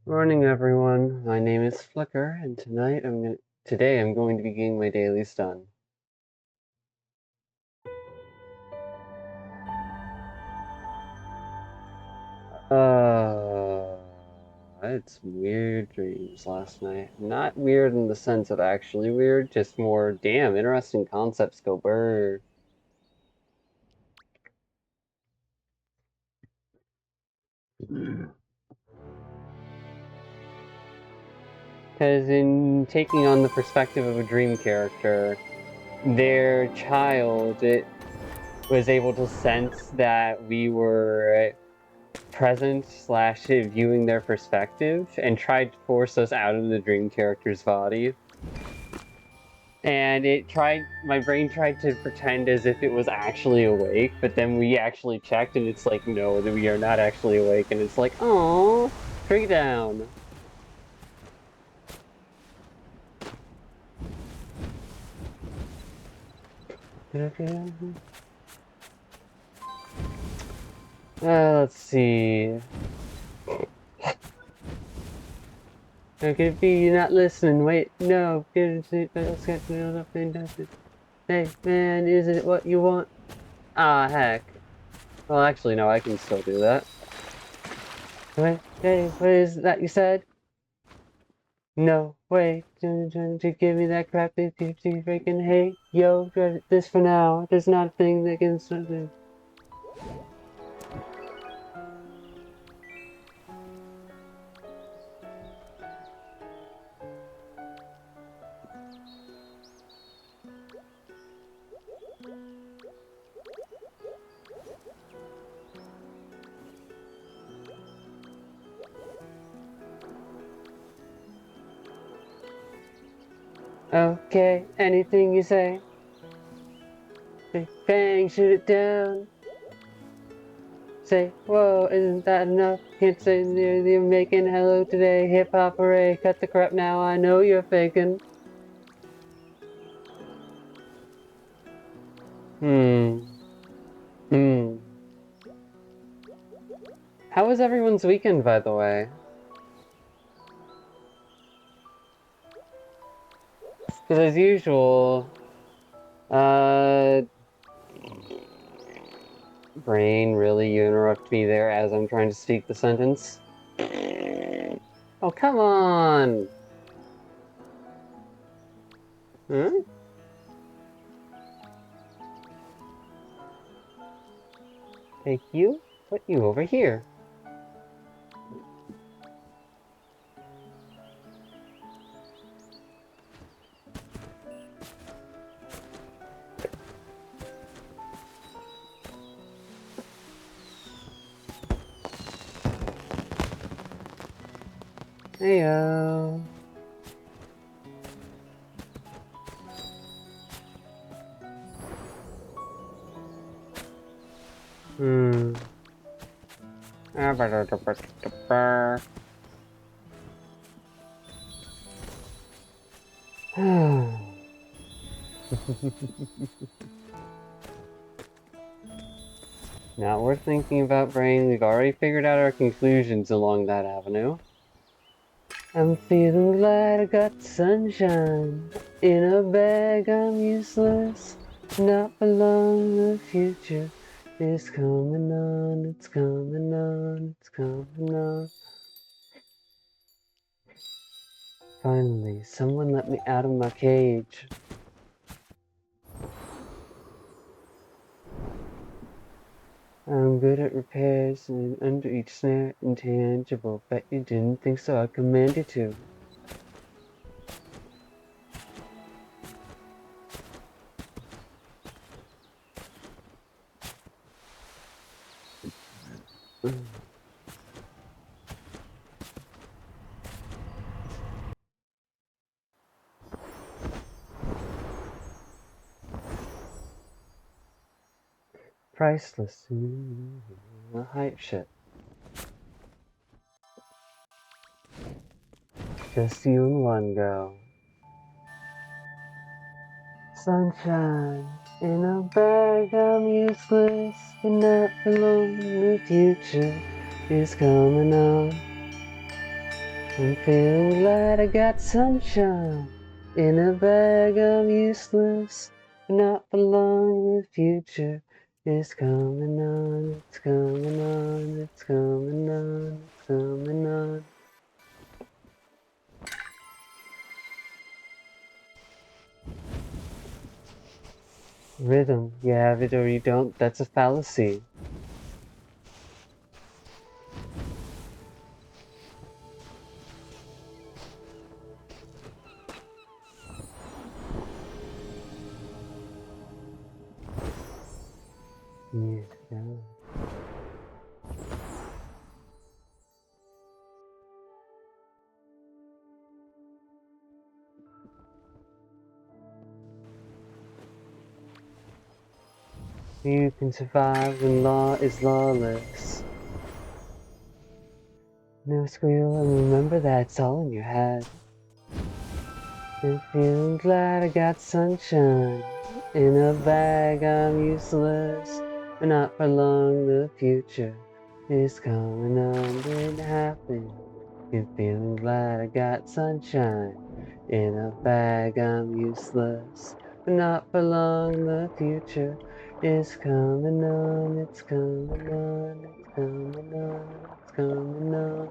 Morning, everyone. My name is Flicker, and today I'm going to be getting my dailies done. I had some weird dreams last night. Not weird in the sense of actually weird, just more damn interesting concepts go burr. Because in taking on the perspective of a dream character, their child was able to sense that we were present slash viewing their perspective and tried to force us out of the dream character's body. And my brain tried to pretend as if it was actually awake, but then we actually checked and it's like, no, that we are not actually awake. And it's like, oh, break down. Let's see. How could it be you're not listening? Wait, no, let's get nothing. Hey, man, is it what you want? Ah, heck. Well, actually, no, I can still do that. Wait, hey, what is that you said? No, wait, to give me that crap, freaking hey, yo, this for now. There's not a thing that can do. Okay, anything you say. Big bang, shoot it down. Say, whoa, isn't that enough? Can't say you're making hello today. Hip hop array, cut the crap now. I know you're faking. Hmm. How was everyone's weekend, by the way? Because as usual, brain, really, you interrupt me there as I'm trying to speak the sentence? Oh, come on! Huh? Take you, put you over here. Heyo. Hmm. Not worth thinking about, brain. We've already figured out our conclusions along that avenue. I'm feeling glad I got sunshine. In a bag, I'm useless. Not for long, the future is coming on. It's coming on. It's coming on. Finally, someone let me out of my cage. I'm good at repairs, and under each snare, intangible. Bet you didn't think so, I command you to. Priceless. Hype shit. Just you and one go. Sunshine in a bag, I'm useless, but not alone. The future is coming on. I'm feeling glad I got sunshine in a bag. I'm useless, but not for long. The future is coming on, it's coming on, it's coming on, it's coming on. Rhythm, you have it or you don't, that's a fallacy. Yeah. You can survive when law is lawless. No squeal, and remember that it's all in your head. I'm feeling glad I got sunshine in a bag. I'm useless, but not for long. The future is coming on, didn't happen. I'm feeling glad I got sunshine in a bag. I'm useless, but not for long. The future is coming on, it's coming on, it's coming on, it's coming on.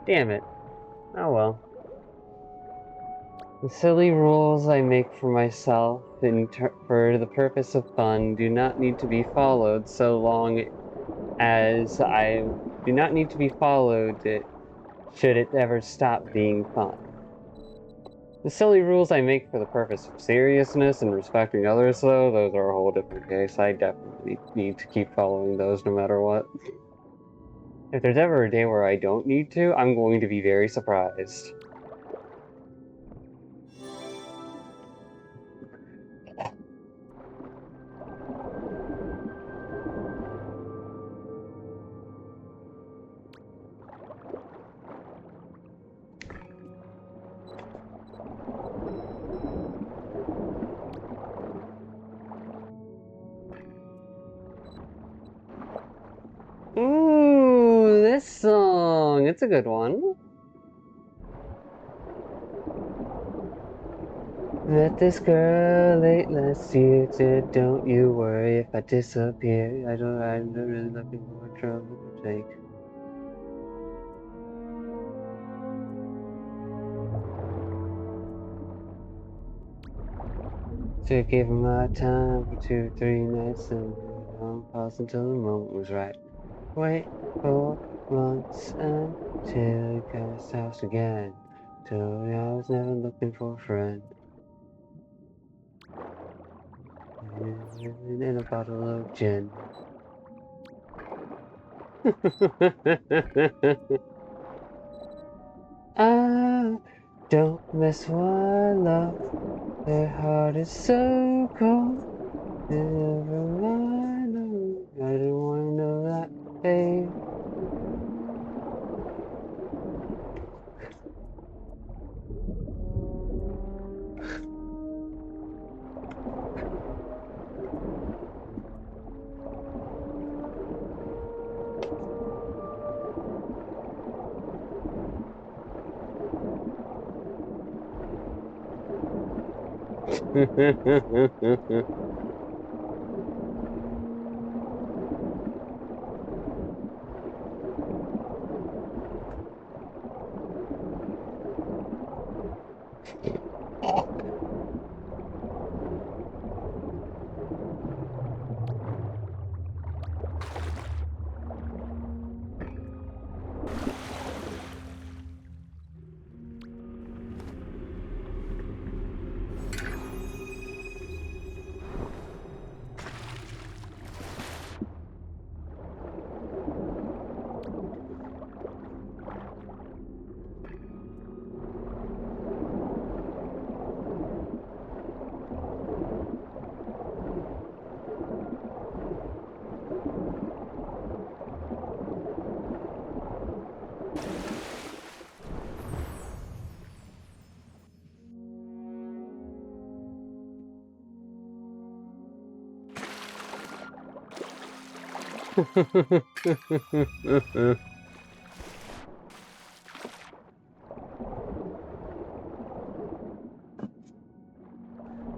Damn it. Oh well. The silly rules I make for myself for the purpose of fun do not need to be followed so long as I do not need to be followed should it ever stop being fun. The silly rules I make for the purpose of seriousness and respecting others, though, those are a whole different case. I definitely need to keep following those no matter what. If there's ever a day where I don't need to, I'm going to be very surprised. Ooh, this song. It's a good one. Met this girl late last year. Said, don't you worry if I disappear. I'm not really looking for trouble to take. So I gave him my time for 2, 3 nights and on pause until the moment was right. Wait for months until he got his house again. Told me I was never looking for a friend. And a bottle of gin. I don't mess with my love. Their heart is so cold. Never mind. I didn't want to know that, babe.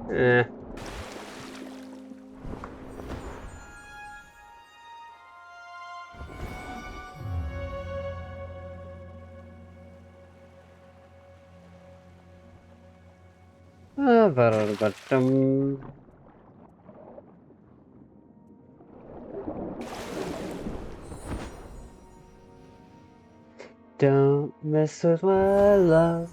Eh. Don't mess with my love.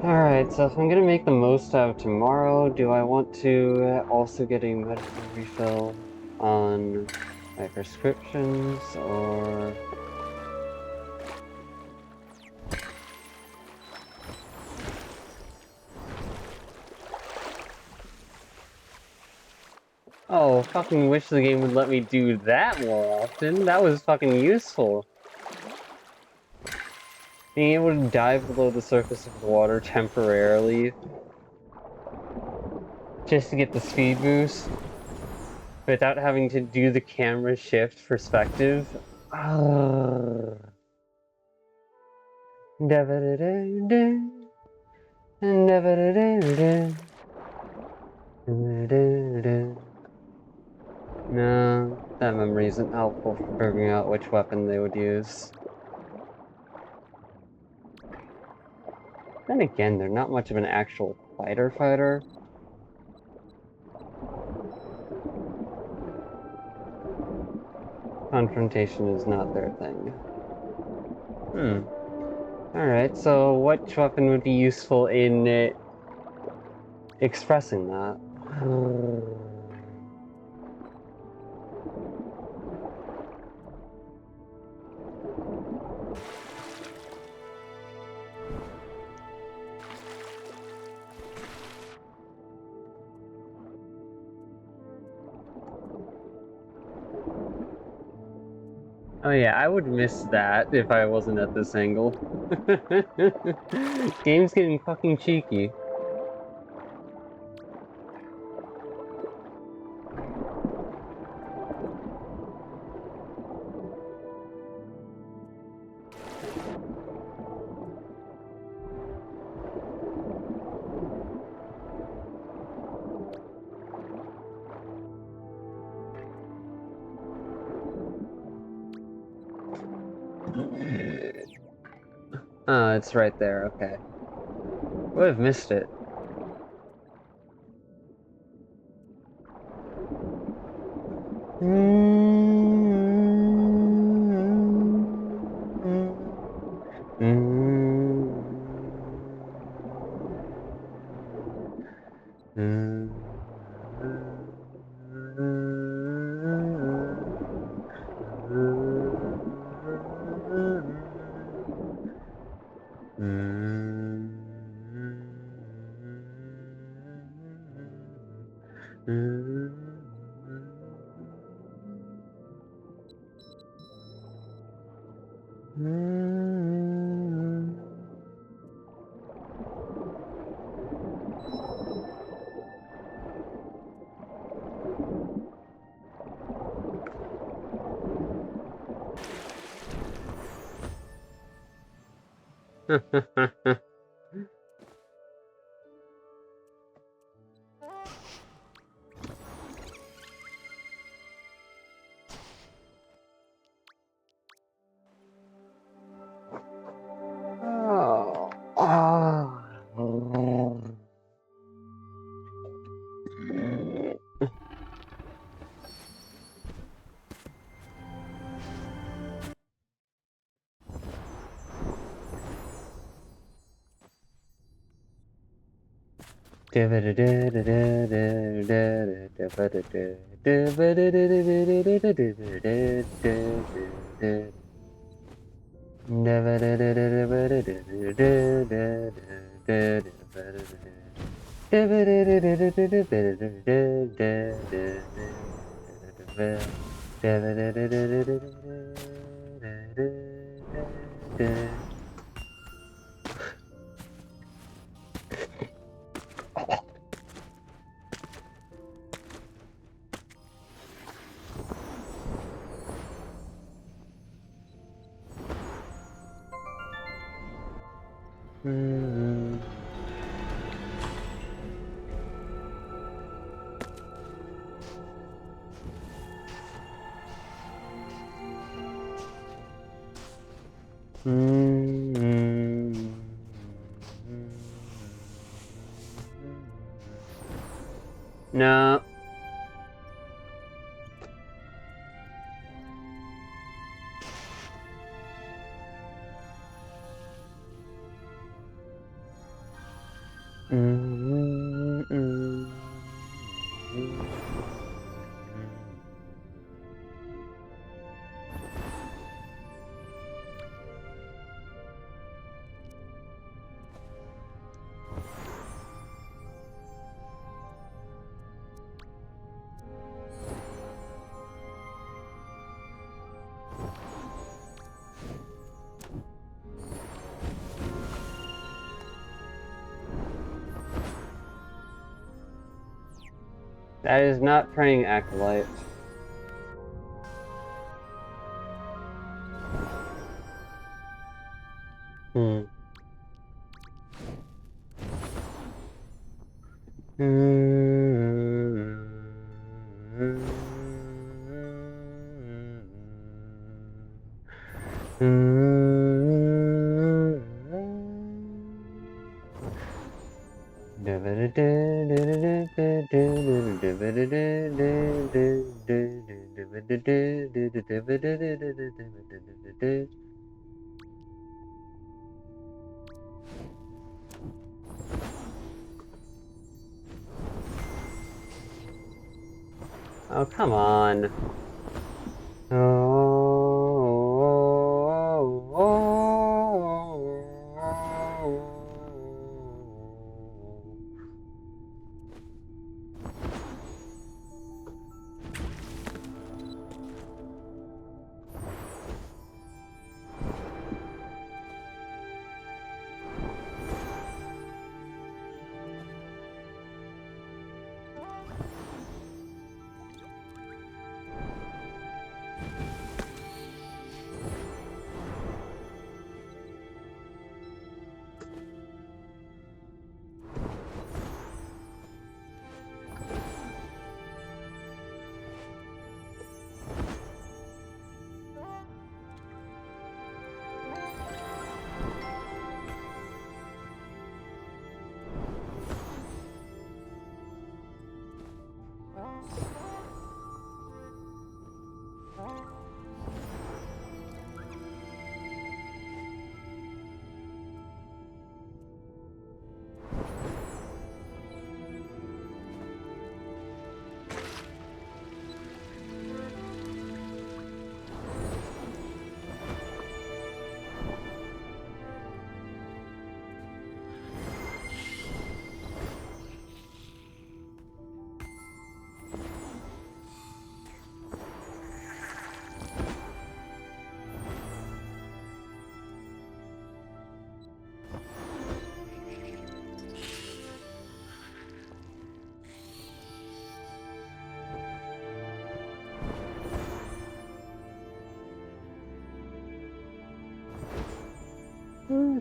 Alright, so if I'm gonna make the most out of tomorrow, do I want to also get a medical refill on my prescriptions, or... Oh, fucking wish the game would let me do that more often. That was fucking useful. Being able to dive below the surface of the water temporarily just to get the speed boost without having to do the camera shift perspective. No, that memory isn't helpful for figuring out which weapon they would use. Then again, they're not much of an actual fighter. Confrontation is not their thing. Alright, so which weapon would be useful in expressing that? Oh yeah, I would miss that if I wasn't at this angle. Game's getting fucking cheeky. Oh, it's right there, okay. Would have missed it. No. That is not praying acolyte. Oh, come on.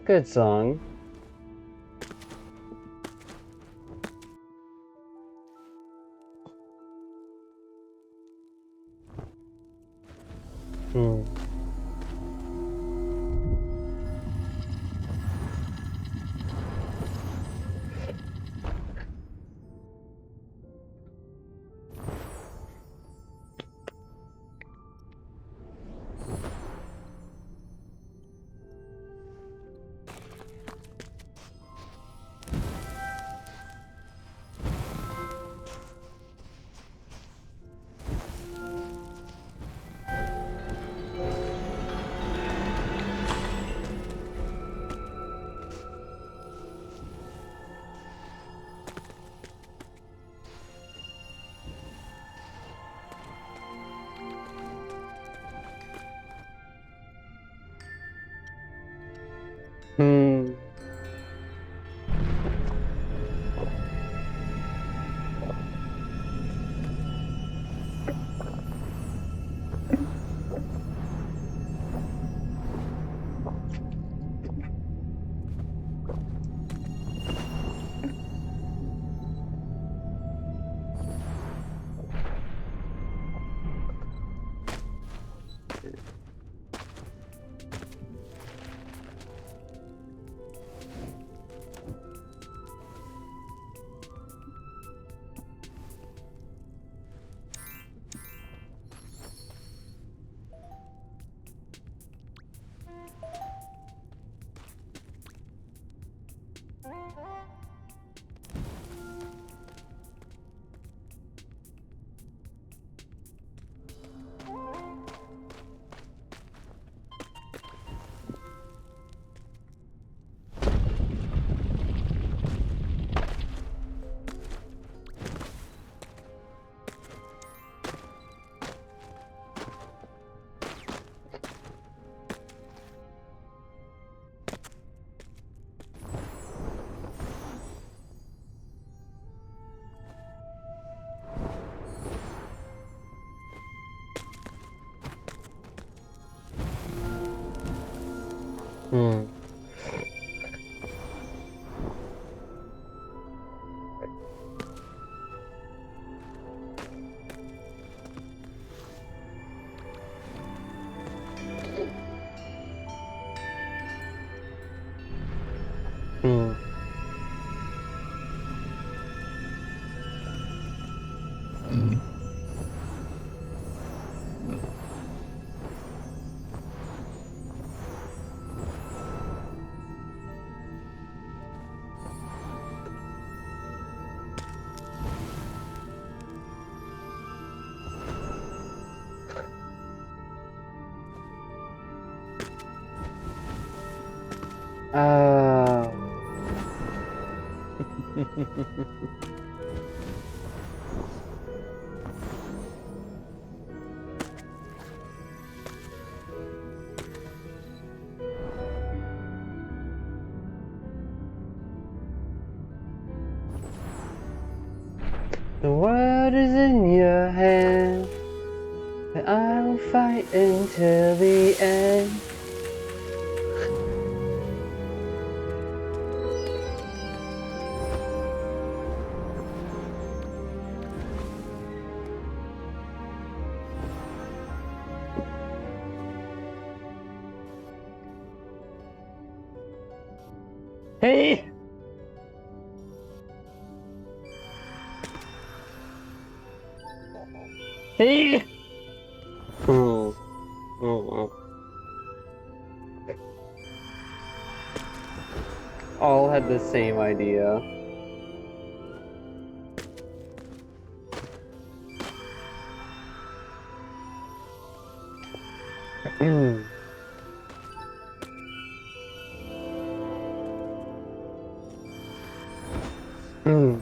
Good song. Hmm. Hmm. Oh. The world is in your hands, and I will fight until the end. Hey! Hey! Hmm. Hmm. All had the same idea. Hmm. Hmm.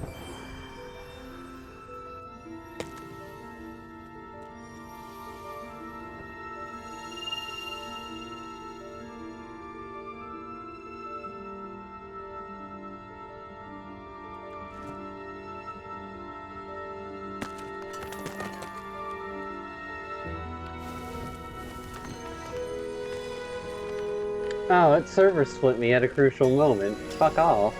Oh, that server split me at a crucial moment. Fuck off.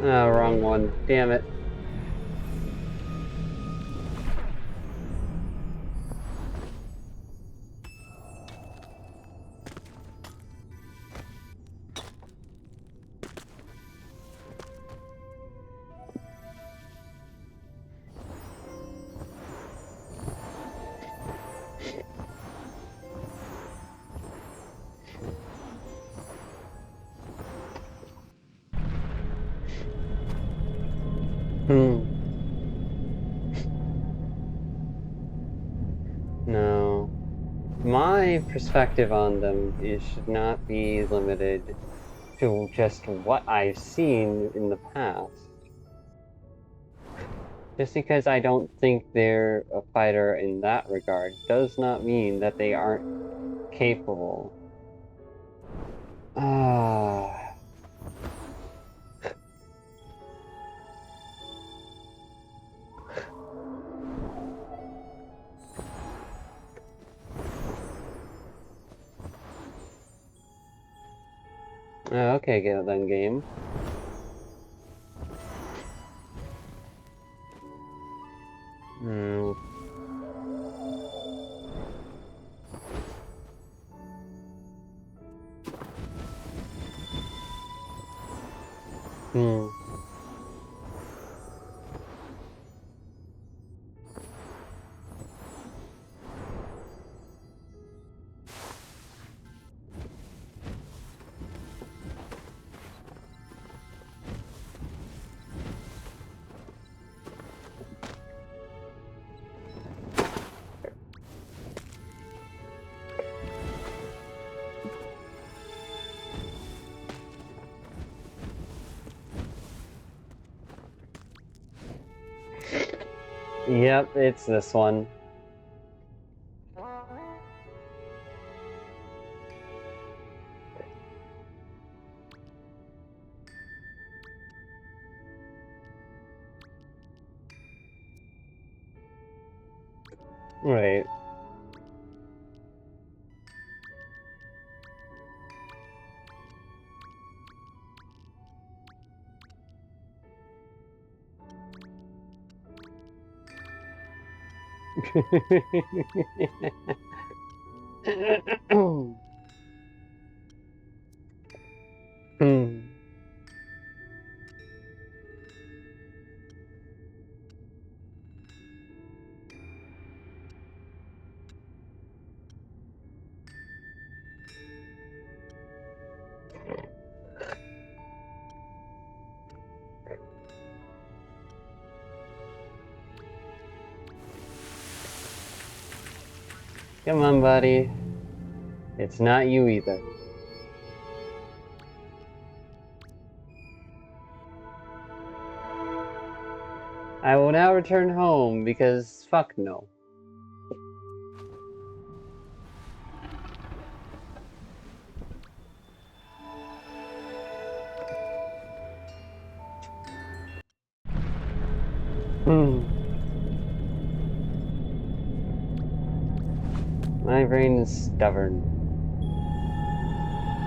Oh, wrong one. Damn it. Hmm. No. My perspective on them should not be limited to just what I've seen in the past. Just because I don't think they're a fighter in that regard does not mean that they aren't capable. Ah. Okay, then game. Hmm. Hmm. Yep, it's this one. Right. Hmm. Come on, buddy. It's not you either. I will now return home because fuck no. Hmm. My brain is stubborn.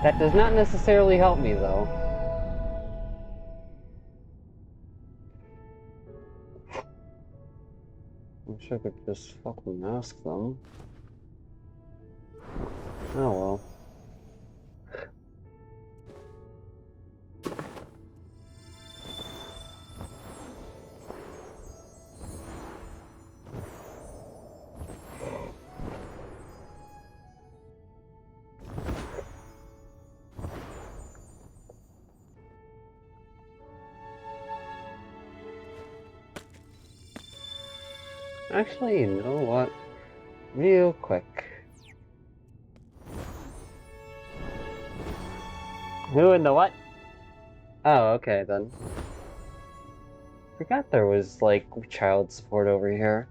That does not necessarily help me, though. Wish I could just fucking ask them. Oh well. Actually, you know what? Real quick. Who in the what? Oh, okay then. Forgot there was, like, child support over here.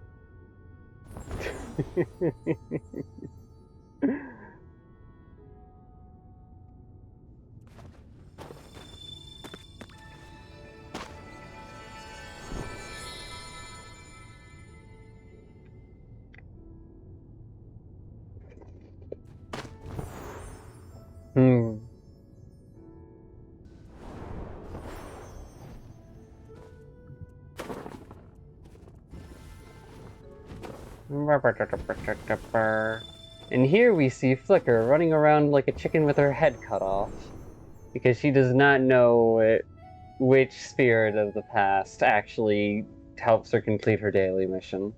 Hmm. And here we see Flicker running around like a chicken with her head cut off. Because she does not know which spirit of the past actually helps her complete her daily mission.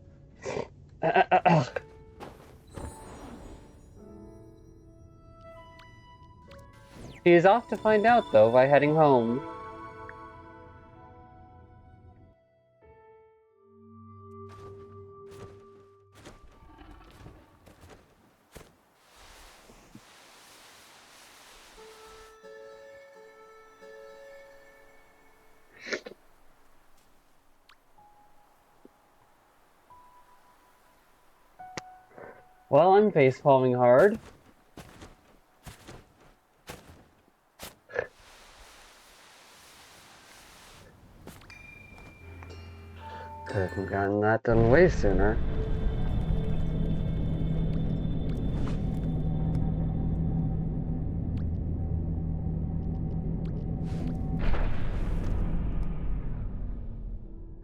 She is off to find out, though, by heading home. Well, I'm facepalming hard. Could have gotten that done way sooner.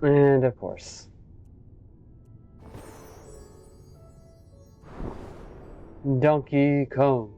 And of course. Donkey Kong.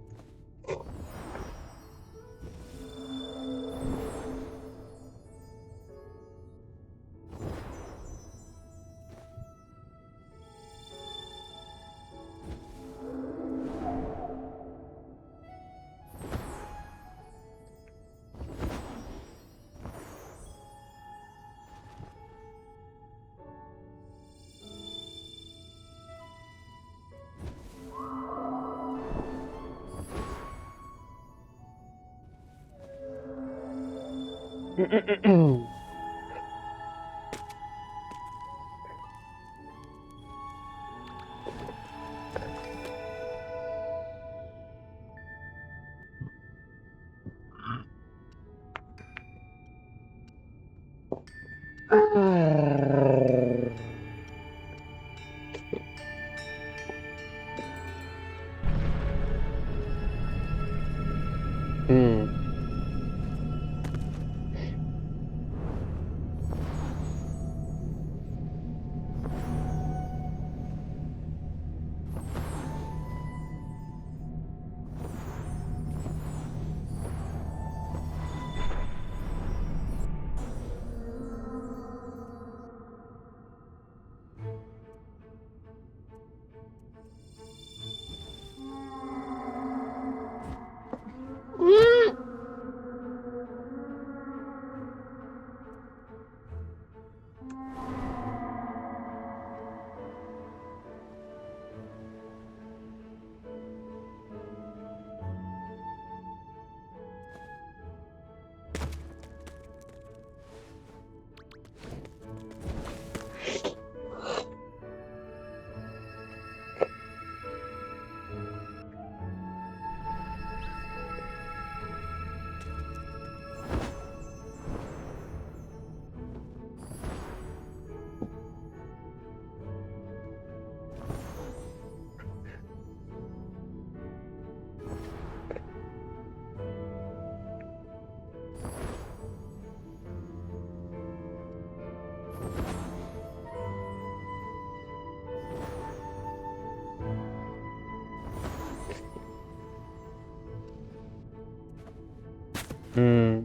Hmm.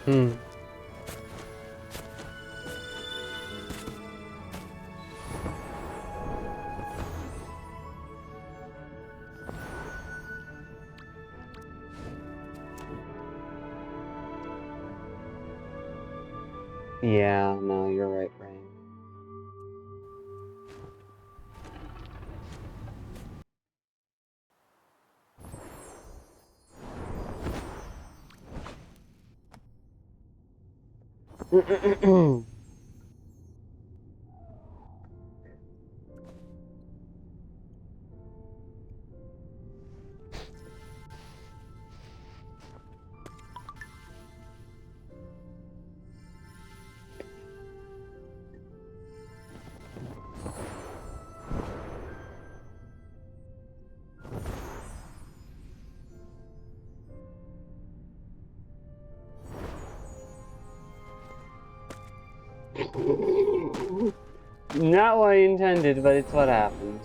Hmm. Yeah, no, you're right, Brain. Not what I intended, but it's what happened.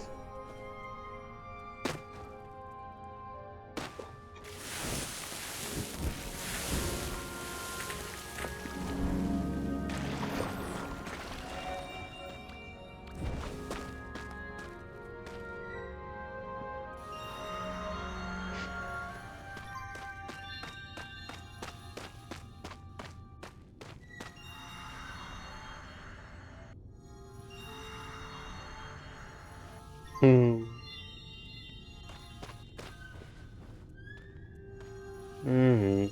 Hmm. Mm-hmm.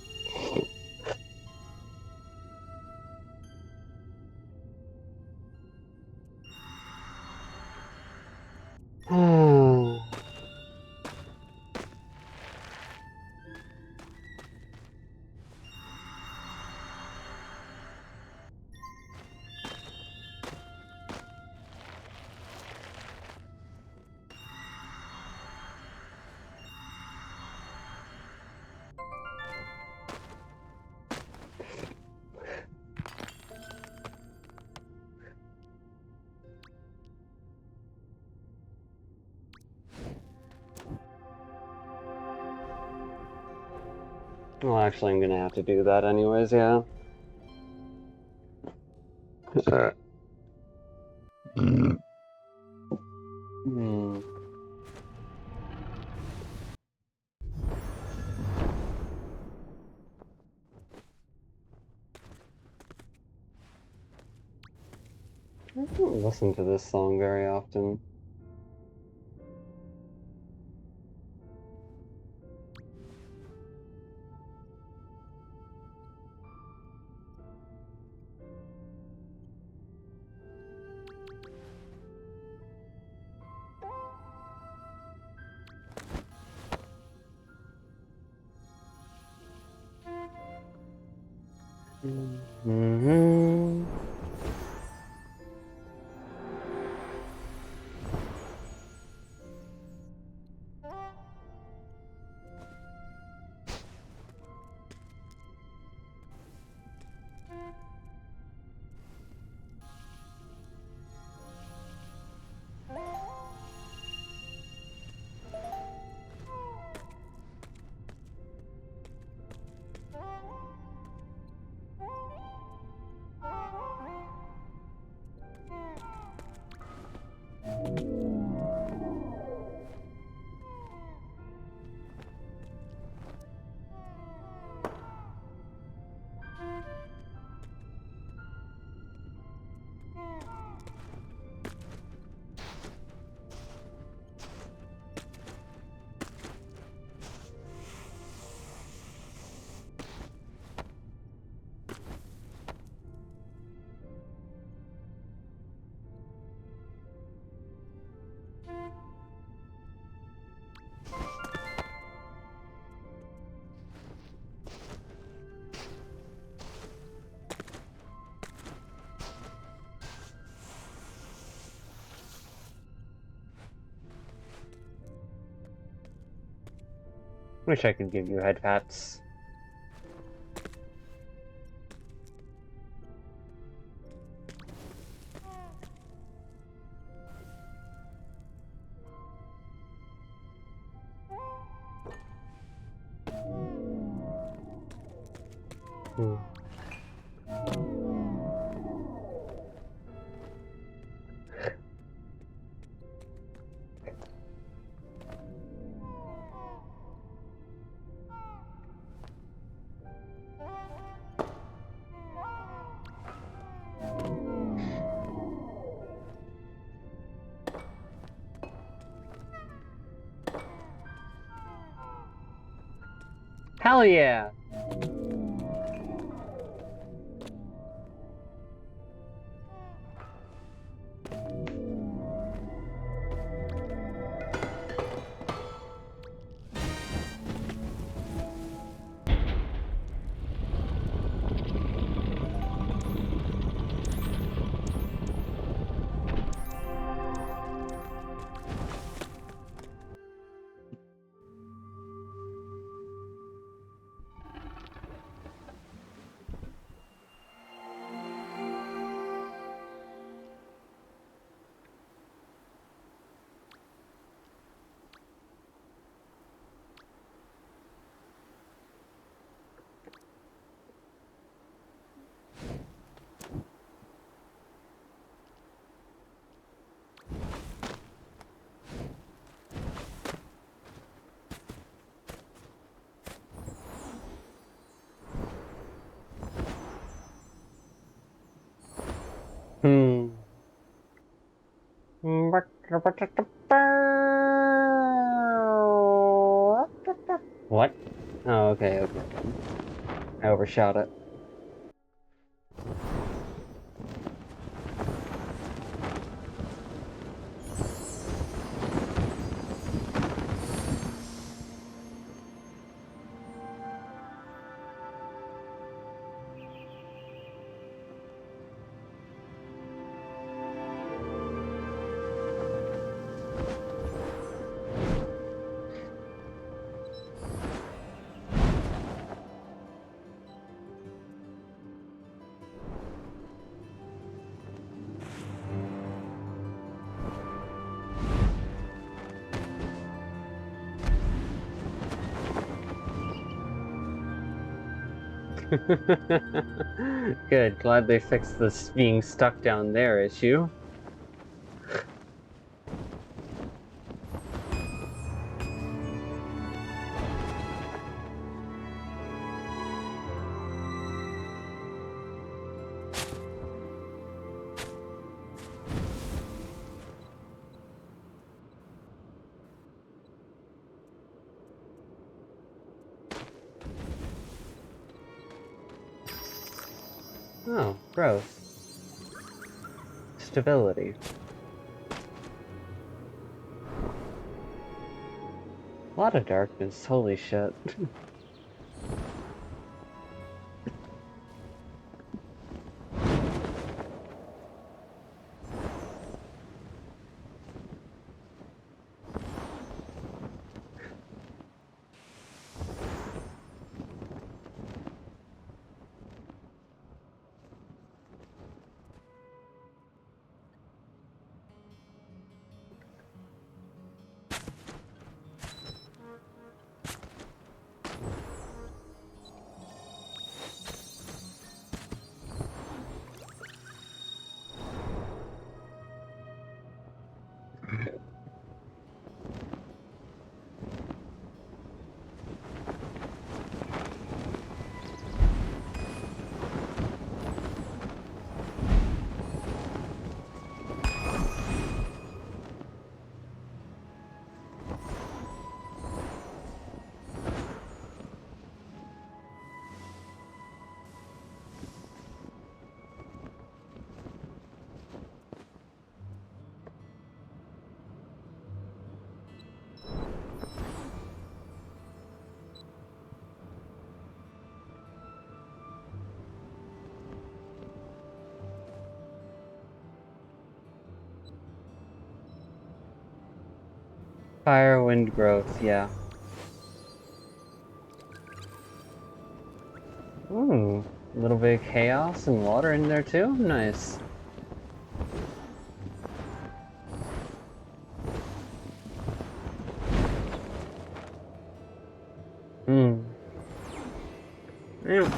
Well, actually, I'm gonna have to do that anyways, yeah. Hmm. I don't listen to this song very often. Mm-hmm. Wish I could give you head pats. Hmm. Hell yeah! Hmm. What? Oh, okay, okay. I overshot it. Good, glad they fixed this being stuck down there issue. Oh, growth. Stability. A lot of darkness, holy shit. Fire, wind, growth, yeah. Ooh, a little bit of chaos and water in there too? Nice. Hmm. Yeah.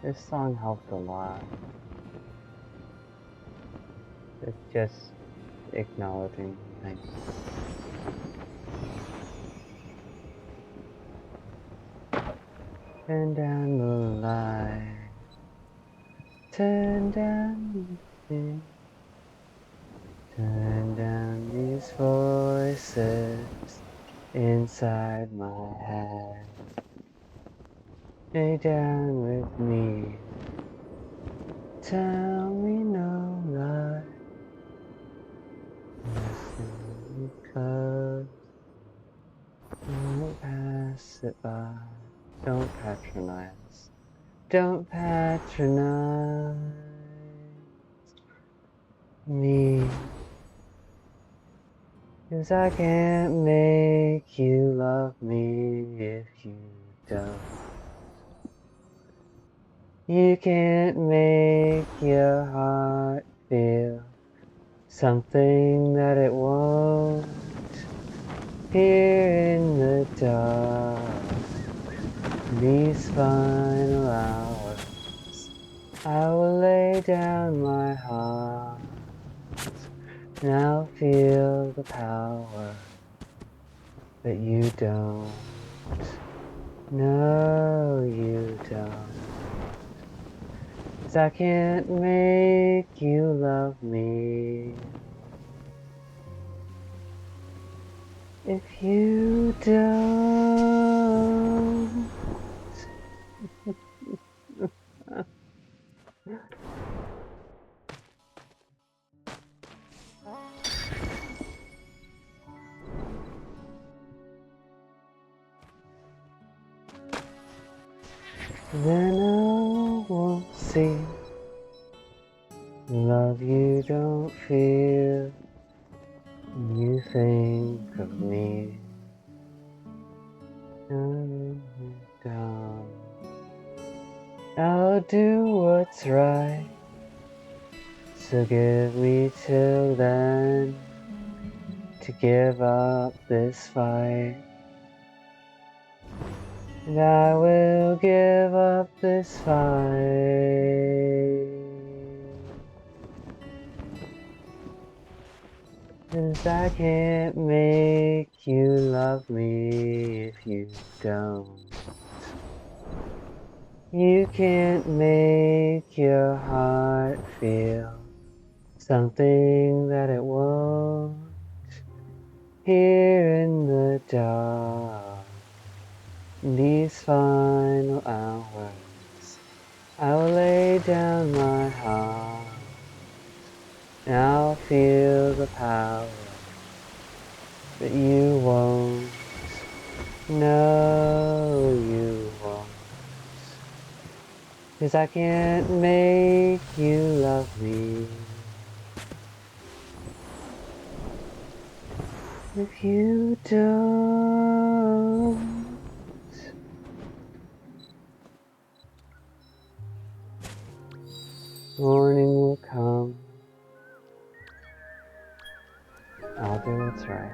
This song helped a lot. It's just acknowledging things. Turn down the light. Turn down the Turn down these voices inside my head. Stay down with me. Tell me no lie. Listen close. Don't pass it by. Don't patronize. Don't patronize me. 'Cause I can't make you love me if you don't. You can't make your heart feel something that it won't. Here in the dark, these final hours, I will lay down my heart. Now feel the power that you don't. No, you don't. 'Cause I can't make you love me if you don't. Then I won't see the love you don't feel. You think of me. No, you don't. I'll do what's right. So give me till then to give up this fight. And I will give up this fight. 'Cause I can't make you love me if you don't. You can't make your heart feel something that it won't. Here in the dark, these final hours, I'll lay down my heart. And I'll feel the power that you won't. No, you won't. 'Cause I can't make you love me if you don't. Morning will come. I'll do what's right.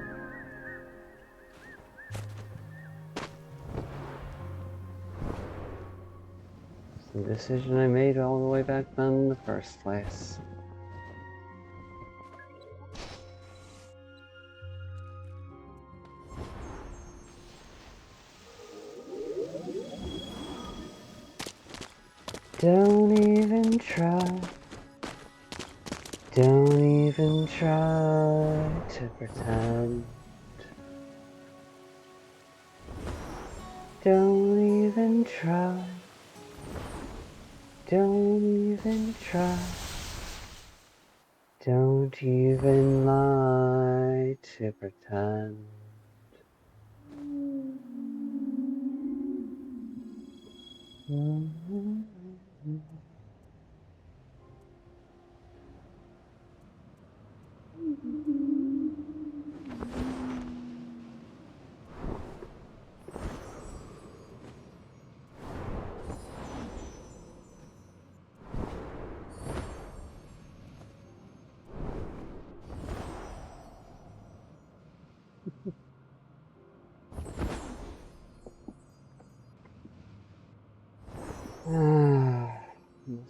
It's the decision I made all the way back then in the first place. Don't even try. Don't even try to pretend. Don't even try. Don't even try. Don't even lie to pretend.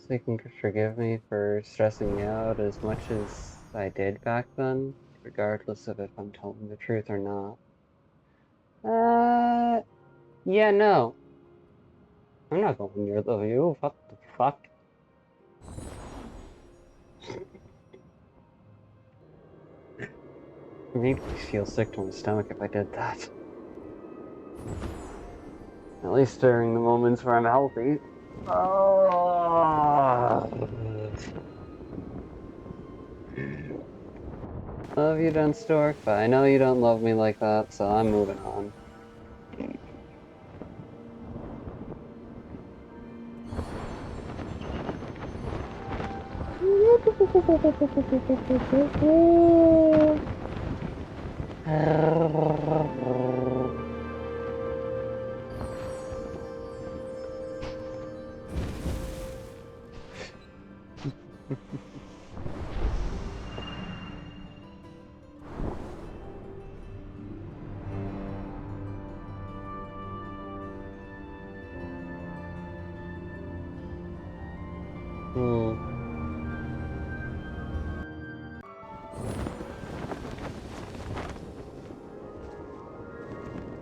so you can forgive me for stressing you out as much as I did back then, regardless of if I'm telling the truth or not. Yeah, no. I'm not going near you. What the fuck? It made me feel sick to my stomach if I did that. At least during the moments where I'm healthy. Oh. Love you, Dunstork, but I know you don't love me like that, so I'm moving on.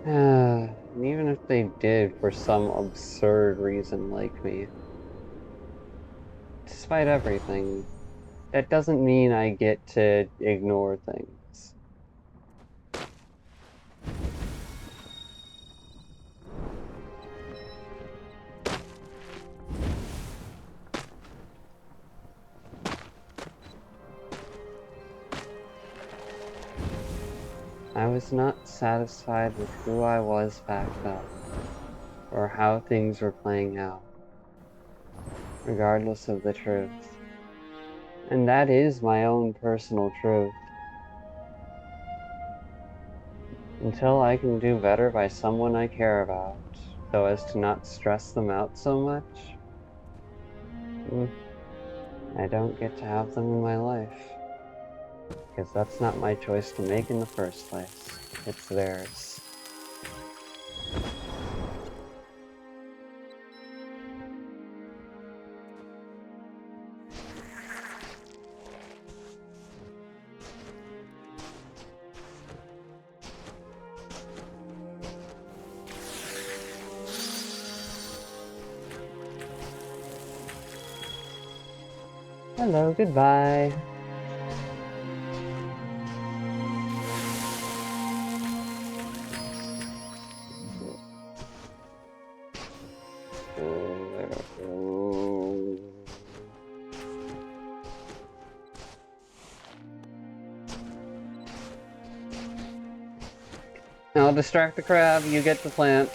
And even if they did for some absurd reason like me, despite everything, that doesn't mean I get to ignore things. I was not satisfied with who I was back then, or how things were playing out, regardless of the truth. And that is my own personal truth. Until I can do better by someone I care about, so as to not stress them out so much, I don't get to have them in my life. Because that's not my choice to make in the first place. It's theirs. Hello, goodbye. I'll distract the crab, you get the plant.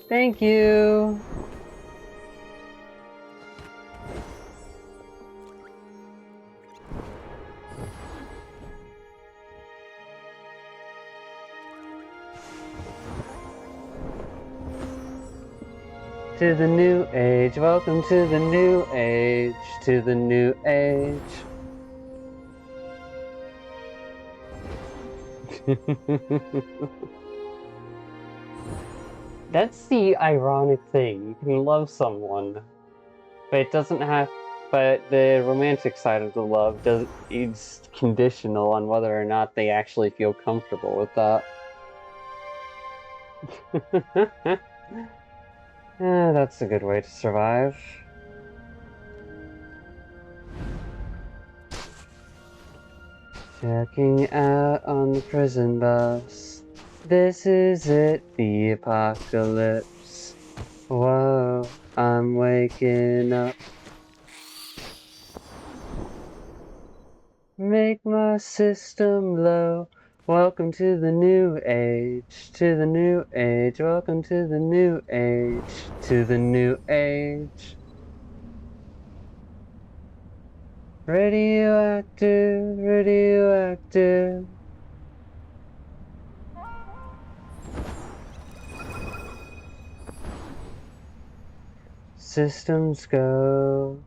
Thank you! To the new age, welcome to the new age, to the new age. That's the ironic thing. You can love someone, but it doesn't have. But the romantic side of the love is conditional on whether or not they actually feel comfortable with that. That's a good way to survive. Checking out on the prison bus. This is it, the apocalypse. Whoa, I'm waking up. Make my system low. Welcome to the new age, to the new age. Welcome to the new age, to the new age. Radioactive, radioactive. Systems go,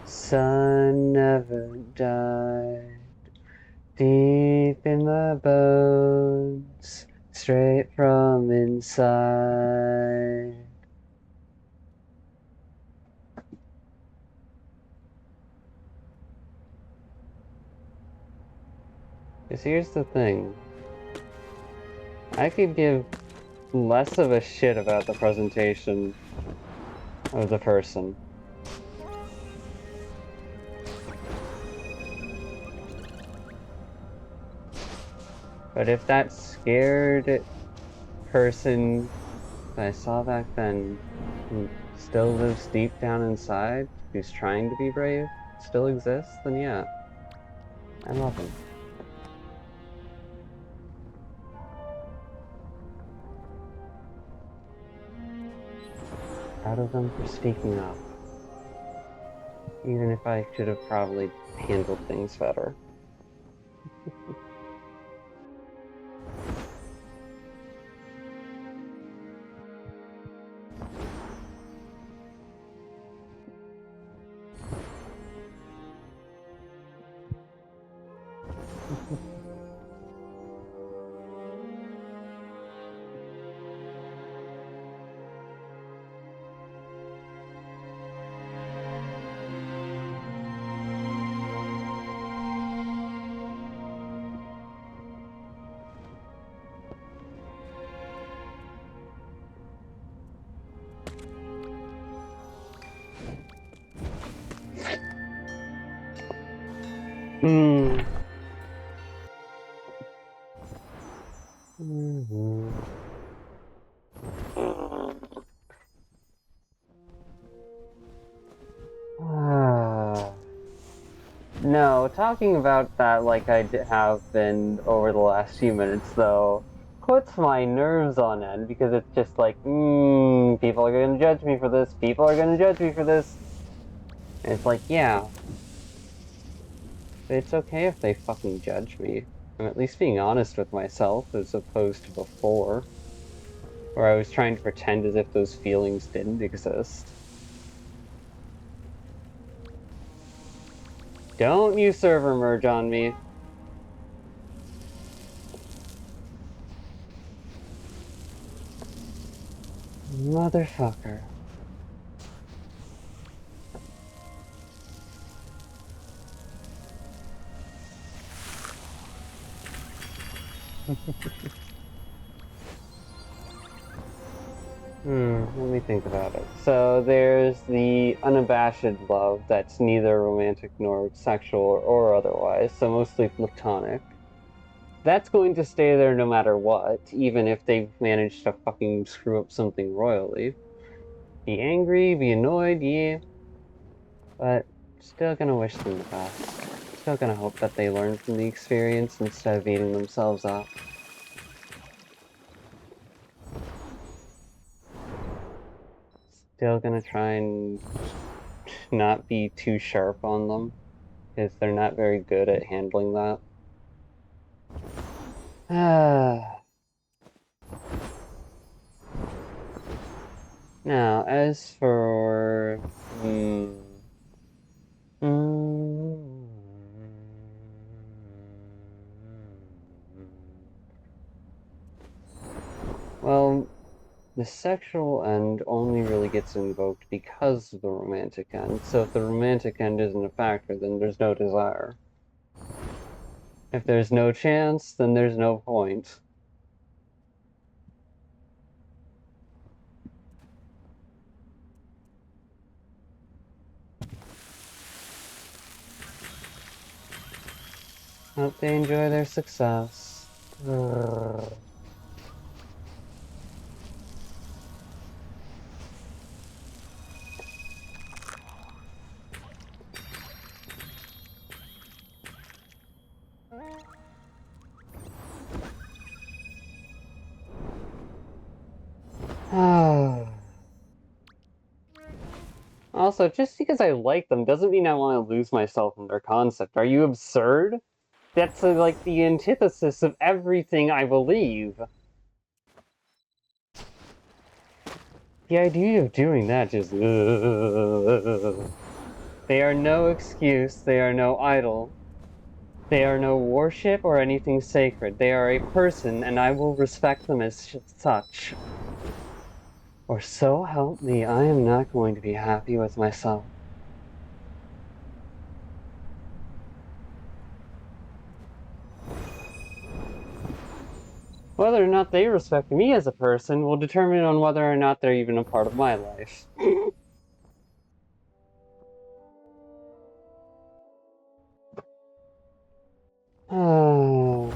sun never died. Deep in my bones, straight from inside. Because here's the thing. I could give less of a shit about the presentation of the person. But if that scared person that I saw back then, who still lives deep down inside, who's trying to be brave, still exists, then yeah. I love him. Proud of them for speaking up. Even if I should have probably handled things better. No, talking about that like I have been over the last few minutes, though, puts my nerves on end because it's just like, people are gonna judge me for this, people are gonna judge me for this. And it's like, yeah, it's okay if they fucking judge me. I'm at least being honest with myself as opposed to before, where I was trying to pretend as if those feelings didn't exist. Don't you server merge on me. Motherfucker. Let me think about it. So there's the unabashed love that's neither romantic nor sexual or otherwise, so mostly platonic. That's going to stay there no matter what, even if they've managed to fucking screw up something royally. Be angry, be annoyed, yeah, but still gonna wish them the best. Still gonna hope that they learn from the experience instead of beating themselves up. Still gonna try and not be too sharp on them, because they're not very good at handling that. Now, as for... well, the sexual end only really gets invoked because of the romantic end, so if the romantic end isn't a factor, then there's no desire. If there's no chance, then there's no point. Hope they enjoy their success. Also, just because I like them doesn't mean I want to lose myself in their concept. Are you absurd? That's like the antithesis of everything I believe. The idea of doing that just... They are no excuse, they are no idol. They are no worship or anything sacred. They are a person, and I will respect them as such. Or so help me, I am not going to be happy with myself. Whether or not they respect me as a person will determine on whether or not they're even a part of my life. Oh.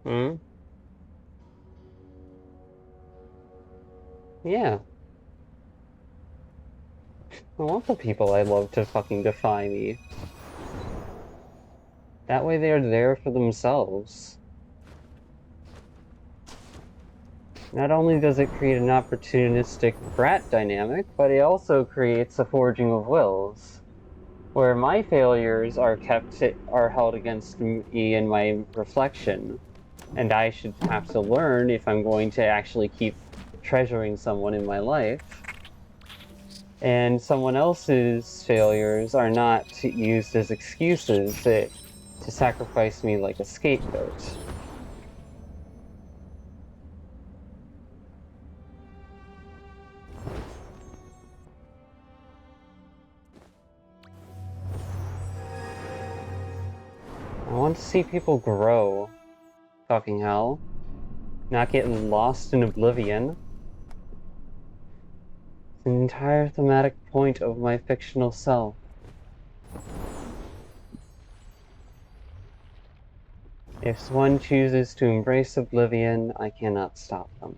Hmm? Yeah. I want the people I love to fucking defy me. That way they are there for themselves. Not only does it create an opportunistic brat dynamic, but it also creates a forging of wills, where my failures are held against me in my reflection, and I should have to learn if I'm going to actually keep treasuring someone in my life. And someone else's failures are not used as excuses to sacrifice me like a scapegoat. I want to see people grow. Fucking hell. Not getting lost in oblivion. It's an entire thematic point of my fictional self. If one chooses to embrace oblivion, I cannot stop them.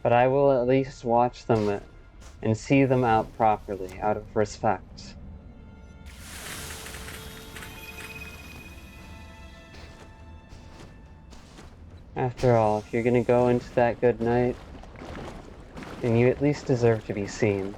But I will at least watch them and see them out properly, out of respect. After all, if you're gonna go into that good night, then you at least deserve to be seen.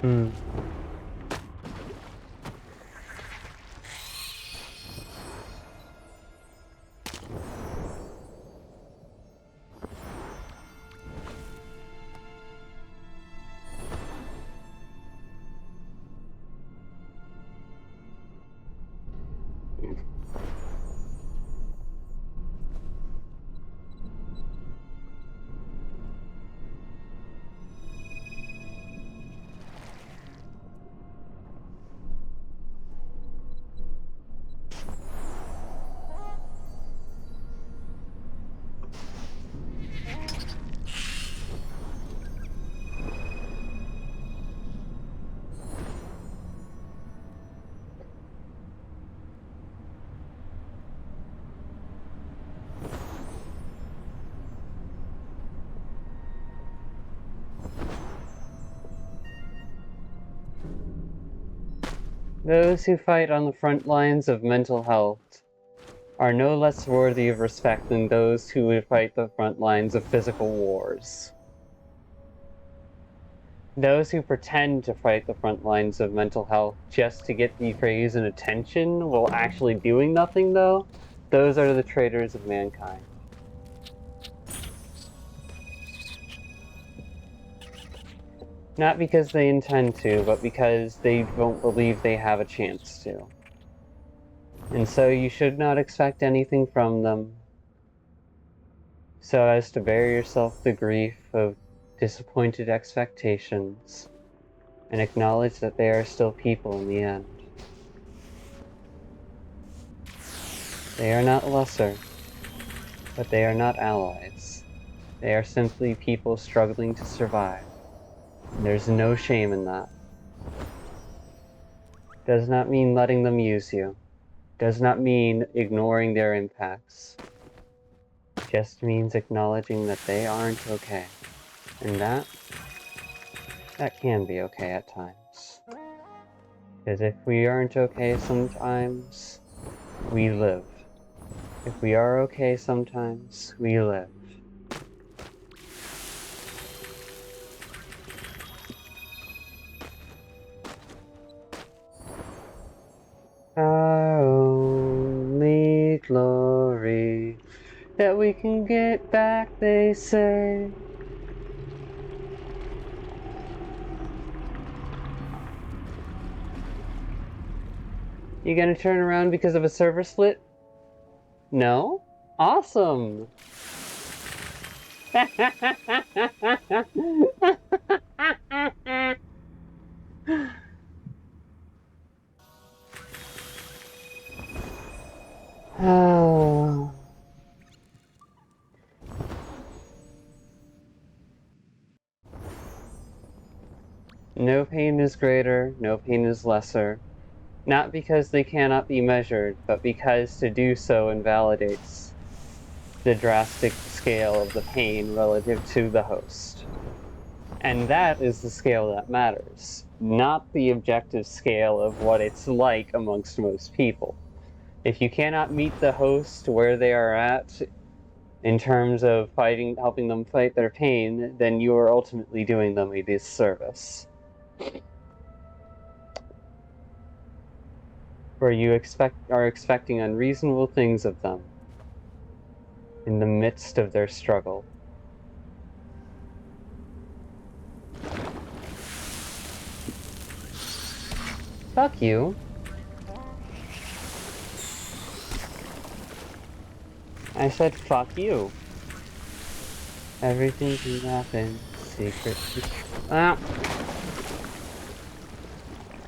Hmm. Those who fight on the front lines of mental health are no less worthy of respect than those who would fight the front lines of physical wars. Those who pretend to fight the front lines of mental health just to get the praise and attention while actually doing nothing, though, those are the traitors of mankind. Not because they intend to, but because they don't believe they have a chance to. And so you should not expect anything from them, so as to bear yourself the grief of disappointed expectations, and acknowledge that they are still people in the end. They are not lesser, but they are not allies. They are simply people struggling to survive. And there's no shame in that. Does not mean letting them use you. Does not mean ignoring their impacts. Just means acknowledging that they aren't okay. And that can be okay at times. Because if we aren't okay sometimes, we live. If we are okay sometimes, we live. Our only glory that we can get back, they say. You gonna turn around because of a server split? No? Awesome! Oh. No pain is greater, no pain is lesser. Not because they cannot be measured, but because to do so invalidates the drastic scale of the pain relative to the host. And that is the scale that matters, not the objective scale of what it's like amongst most people. If you cannot meet the host where they are at in terms of helping them fight their pain, then you are ultimately doing them a disservice. Where you are expecting unreasonable things of them in the midst of their struggle. Fuck you. I said fuck you. Everything can happen secretly. Ah.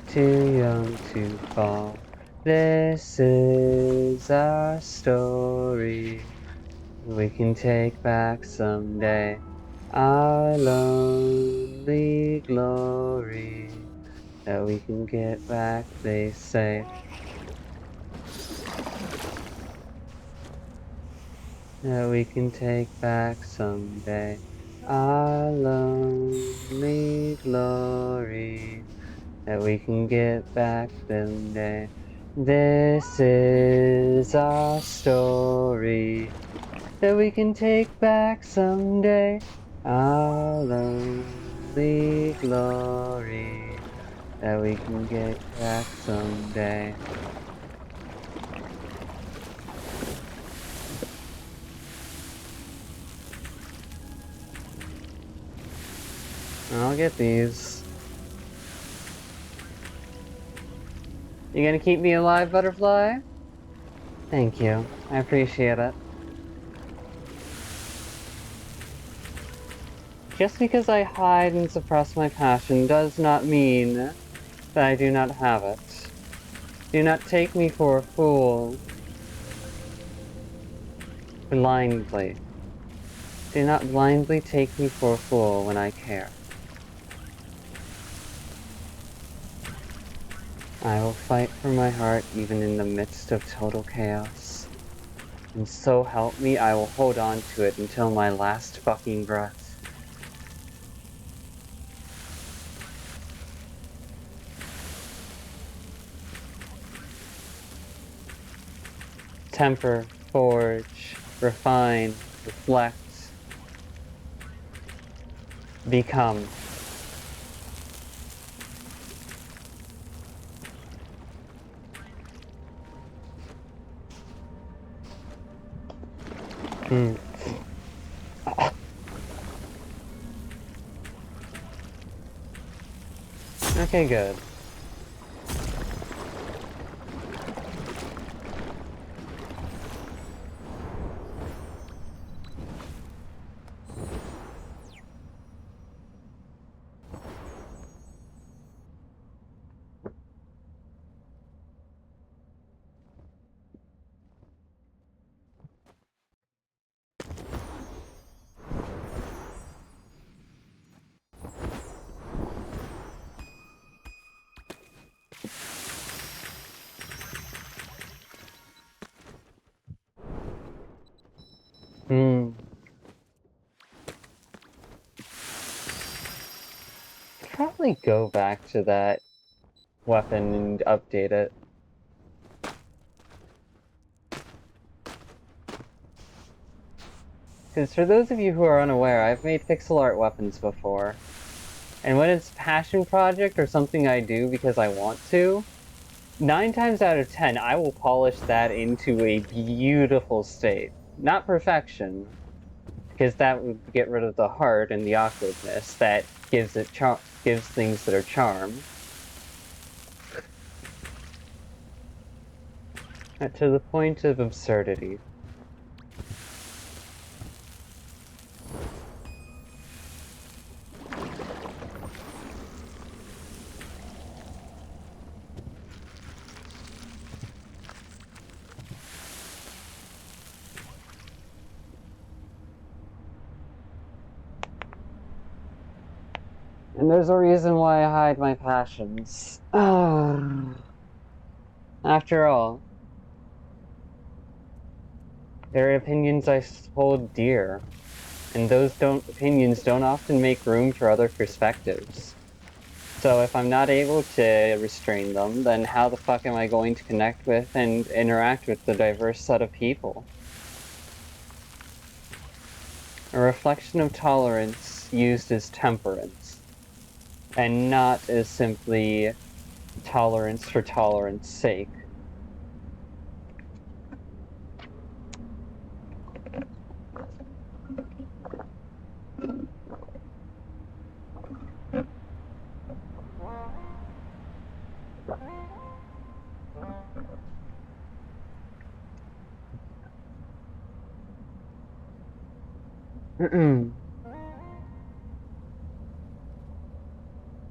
Too young to fall. This is our story. We can take back someday our lonely glory that we can get back, they say. That we can take back someday our lonely glory that we can get back someday. This is our story that we can take back someday our lonely glory that we can get back someday. I'll get these. You gonna keep me alive, butterfly? Thank you. I appreciate it. Just because I hide and suppress my passion does not mean that I do not have it. Do not take me for a fool. Blindly. Do not blindly take me for a fool when I care. I will fight for my heart even in the midst of total chaos. And so help me, I will hold on to it until my last fucking breath. Temper, forge, refine, reflect, become. Okay, good. actually go back to that weapon and update it. Because for those of you who are unaware, I've made pixel art weapons before. And when it's a passion project or something I do because I want to, 9 times out of 10, I will polish that into a beautiful state. Not perfection, because that would get rid of the heart and the awkwardness that gives things that are charm. To the point of absurdity. And there's a reason why I hide my passions. After all, they're opinions I hold dear, and those opinions don't often make room for other perspectives. So if I'm not able to restrain them, then how the fuck am I going to connect with and interact with the diverse set of people? A reflection of tolerance used as temperance, and not as simply tolerance for tolerance sake.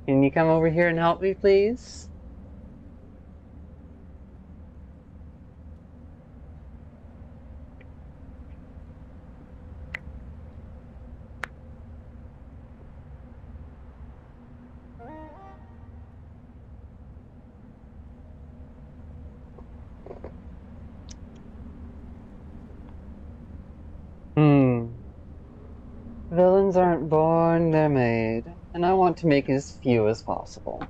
Can you come over here and help me, please? Villains aren't born, they're made, and I want to make as few as possible.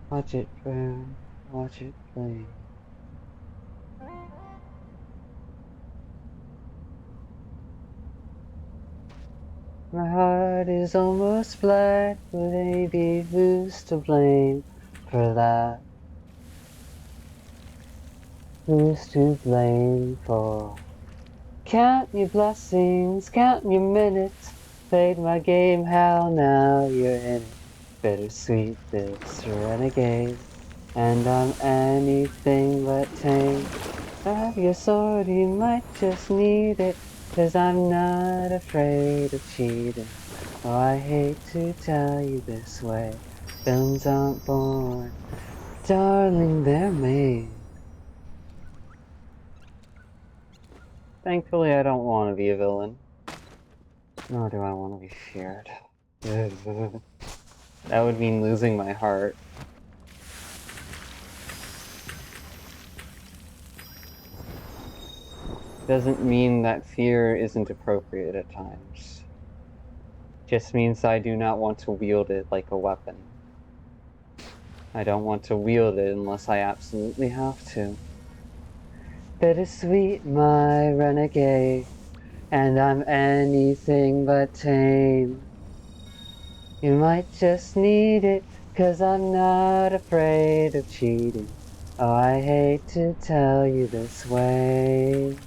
Watch it burn, watch it flame. My heart is almost flat, but baby, who's to blame for that? Who's to blame for? Count your blessings, count your minutes. Played my game, how now you're in it. Bittersweet, this renegade. And I'm anything but tame. Grab your sword, you might just need it. 'Cause I'm not afraid of cheating. Oh, I hate to tell you this way. Villains aren't born, darling, they're made. Thankfully, I don't want to be a villain. Nor do I want to be feared. That would mean losing my heart. Doesn't mean that fear isn't appropriate at times. Just means I do not want to wield it like a weapon. I don't want to wield it unless I absolutely have to. Bittersweet, my renegade, and I'm anything but tame. You might just need it, 'cause I'm not afraid of cheating. Oh, I hate to tell you this way.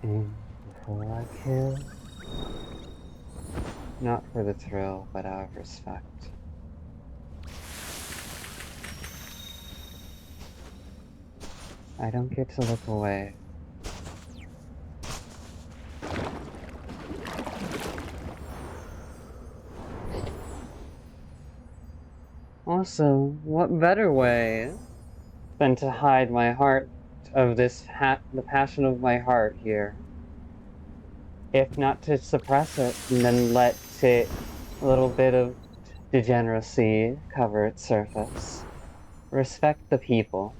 And before I kill, not for the thrill, but out of respect. I don't get to look away. Also, what better way than to hide my heart of this the passion of my heart here? If not to suppress it, and then let it, a little bit of degeneracy cover its surface. Respect the people.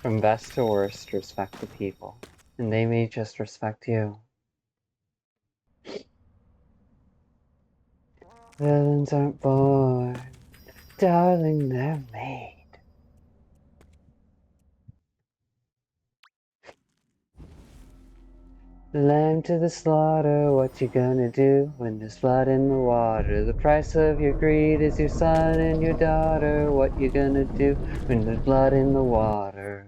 From best to worst, respect the people. And they may just respect you. Villains aren't born. Darling, they're made. Lamb to the slaughter, what you gonna do when there's blood in the water? The price of your greed is your son and your daughter. What you gonna do when there's blood in the water?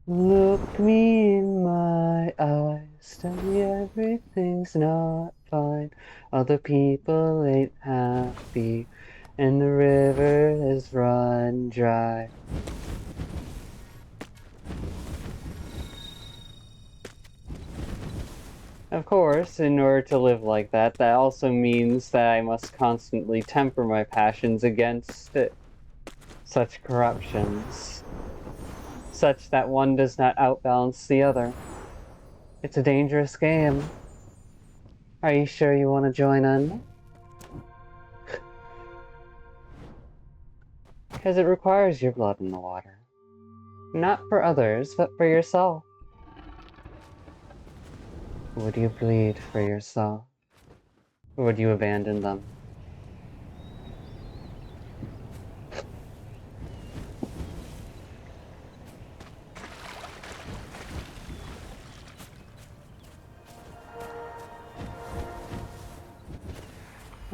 Look me in my eyes, tell me everything's not fine. Other people ain't happy, and the river has run dry. Of course, in order to live like that, that also means that I must constantly temper my passions against such corruptions, such that one does not outbalance the other. It's a dangerous game. Are you sure you want to join in? Because it requires your blood in the water. Not for others, but for yourself. Would you bleed for yourself? Or would you abandon them?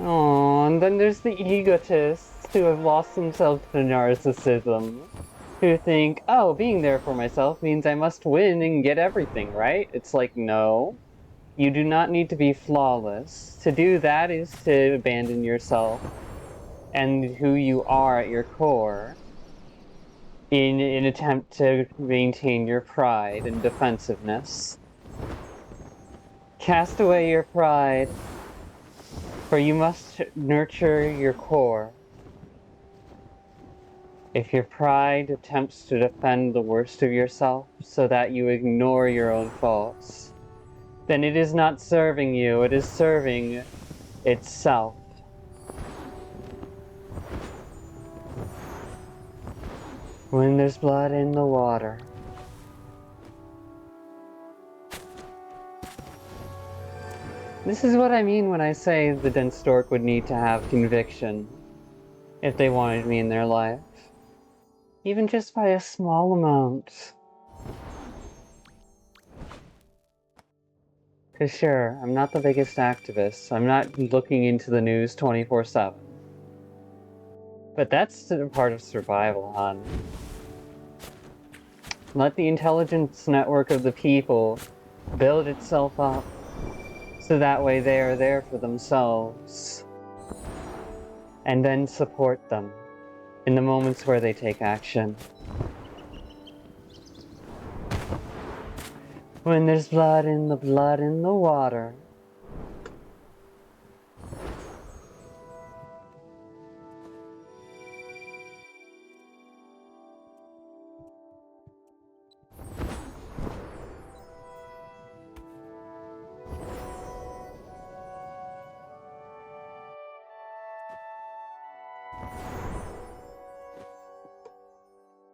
Oh, and then there's the egotists who have lost themselves to narcissism, who think, oh, being there for myself means I must win and get everything, right? It's like, no, you do not need to be flawless. To do that is to abandon yourself and who you are at your core in an attempt to maintain your pride and defensiveness. Cast away your pride, for you must nurture your core. If your pride attempts to defend the worst of yourself so that you ignore your own faults, then it is not serving you, it is serving itself. When there's blood in the water. This is what I mean when I say the dense stork would need to have conviction if they wanted me in their life. Even just by a small amount. Cause sure, I'm not the biggest activist. I'm not looking into the news 24/7. But that's a part of survival, hon. Let the intelligence network of the people build itself up, so that way they are there for themselves. And then support them in the moments where they take action. When there's blood in the water.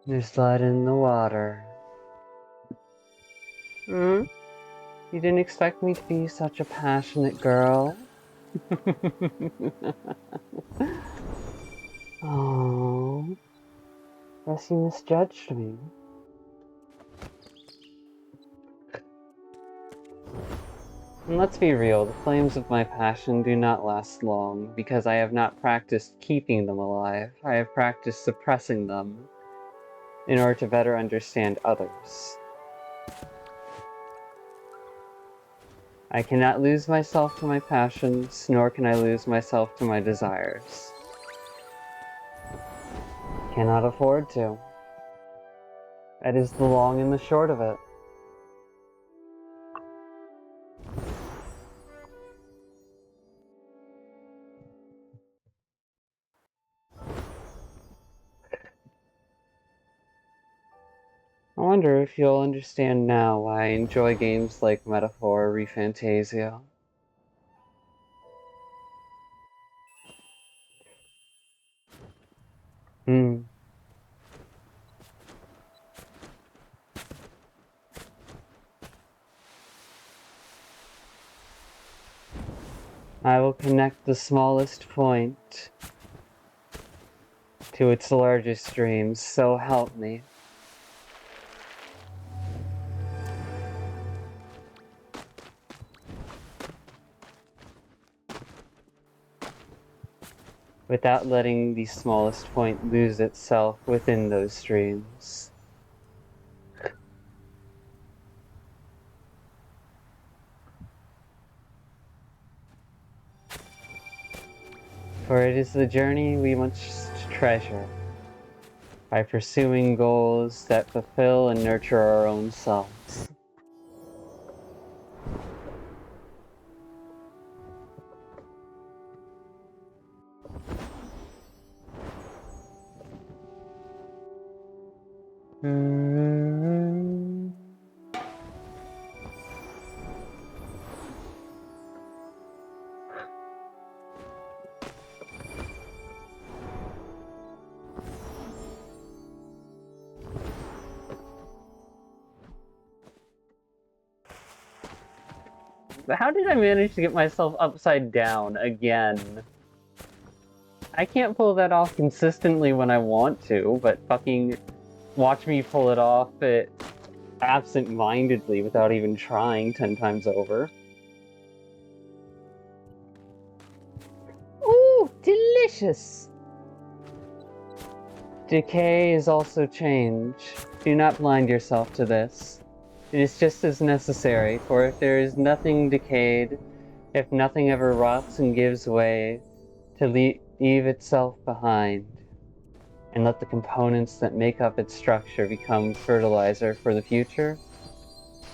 There's blood in the water. Hmm? You didn't expect me to be such a passionate girl? Oh, guess you misjudged me. And let's be real, the flames of my passion do not last long, because I have not practiced keeping them alive. I have practiced suppressing them in order to better understand others. I cannot lose myself to my passions, nor can I lose myself to my desires. Cannot afford to. That is the long and the short of it. I wonder if you'll understand now why I enjoy games like Metaphor or ReFantasia. Hmm. connect the smallest point to its largest dreams, so help me. Without letting the smallest point lose itself within those dreams. For it is the journey we must treasure, by pursuing goals that fulfill and nurture our own selves. How did I manage to get myself upside down again? I can't pull that off consistently when I want to, but fucking watch me pull it off absent-mindedly without even trying 10 times over. Ooh, delicious! Decay is also change. Do not blind yourself to this. It is just as necessary, for if there is nothing decayed, if nothing ever rots and gives way, to leave itself behind, and let the components that make up its structure become fertilizer for the future,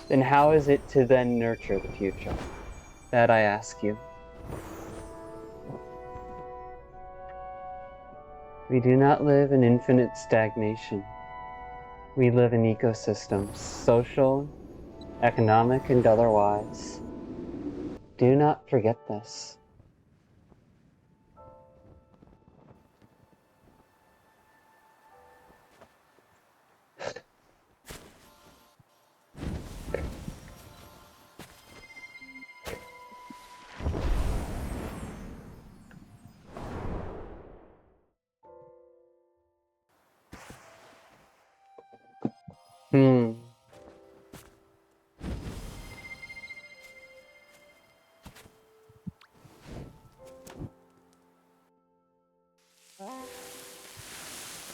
then how is it to then nurture the future? That I ask you. We do not live in infinite stagnation. We live in ecosystems, social, economic, and otherwise. Do not forget this.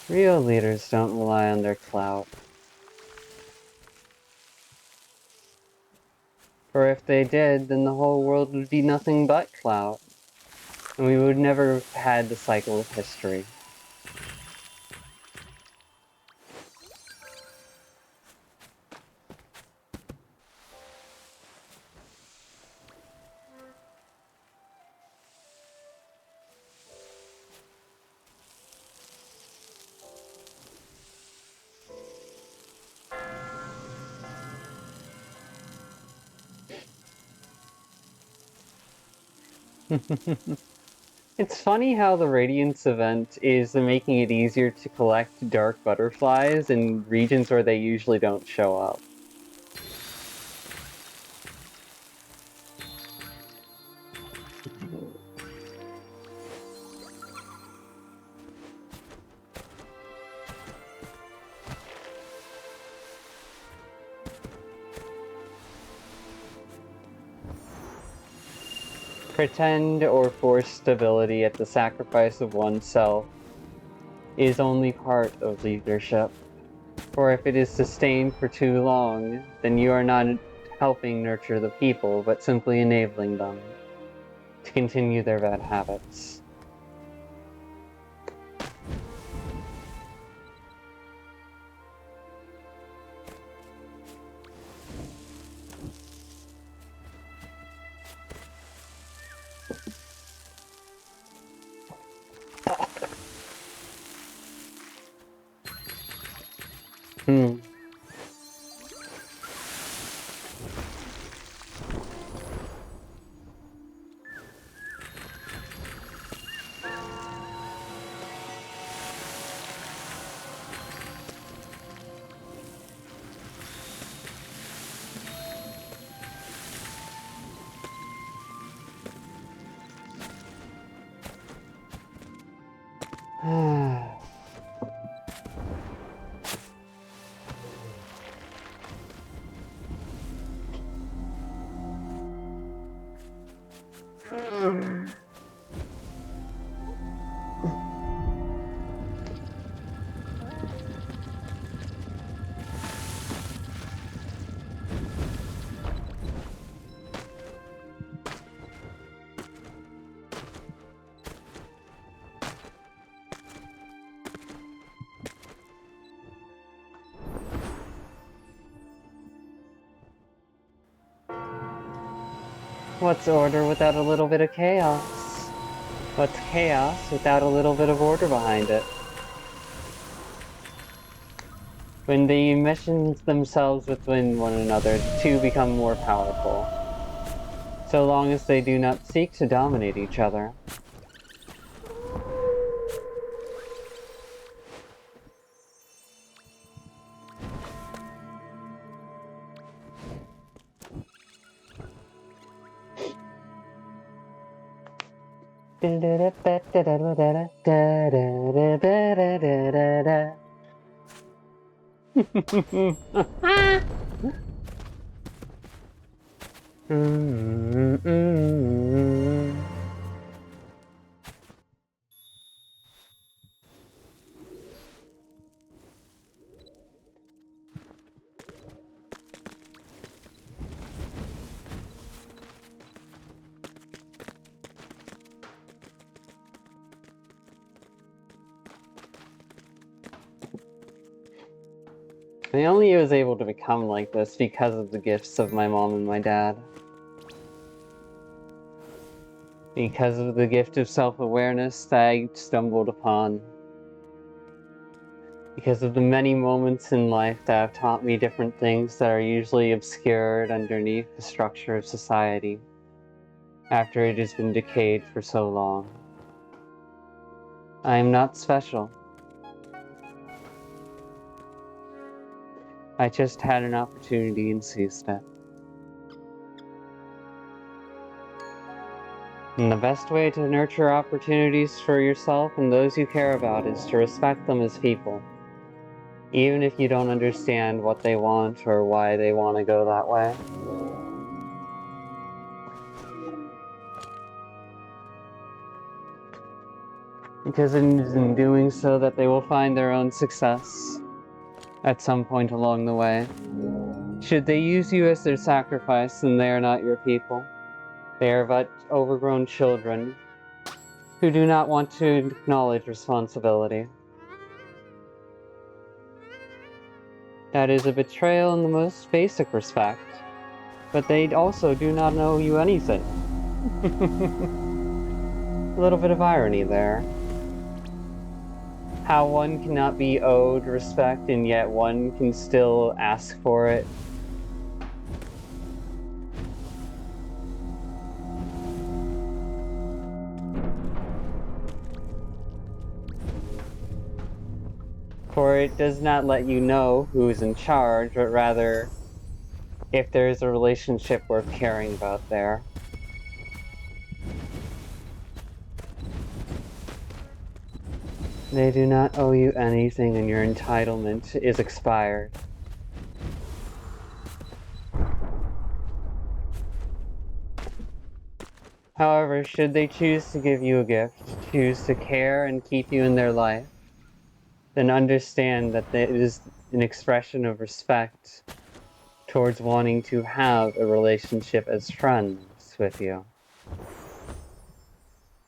Real leaders don't rely on their clout. For if they did, then the whole world would be nothing but clout, and we would never have had the cycle of history. It's funny how the Radiance event is making it easier to collect dark butterflies in regions where they usually don't show up. Pretend or force stability at the sacrifice of oneself is only part of leadership. For if it is sustained for too long, then you are not helping nurture the people, but simply enabling them to continue their bad habits. What's order without a little bit of chaos? What's chaos without a little bit of order behind it? When they mesh themselves within one another, the two become more powerful, so long as they do not seek to dominate each other. I only was able to become like this because of the gifts of my mom and my dad. Because of the gift of self-awareness that I stumbled upon. Because of the many moments in life that have taught me different things that are usually obscured underneath the structure of society after it has been decayed for so long. I am not special. I just had an opportunity and seized it. And the best way to nurture opportunities for yourself and those you care about is to respect them as people. Even if you don't understand what they want or why they want to go that way. Because it is in doing so that they will find their own success at some point along the way. Should they use you as their sacrifice, then they are not your people. They are but overgrown children who do not want to acknowledge responsibility. That is a betrayal in the most basic respect, but they also do not owe you anything. A little bit of irony there. How one cannot be owed respect and yet one can still ask for it. For it does not let you know who is in charge, but rather if there is a relationship worth caring about there. They do not owe you anything and your entitlement is expired. However, should they choose to give you a gift, choose to care and keep you in their life, then understand that it is an expression of respect towards wanting to have a relationship as friends with you.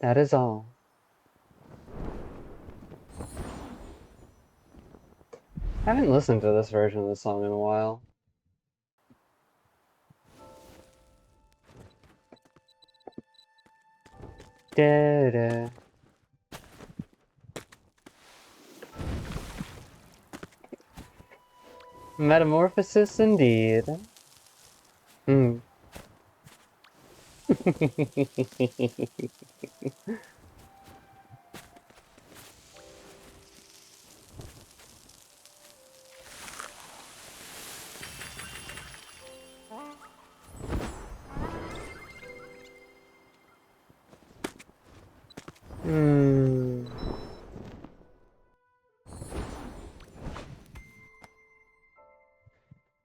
That is all. I haven't listened to this version of the song in a while. Da-da. Metamorphosis indeed. Hmm. Hmm.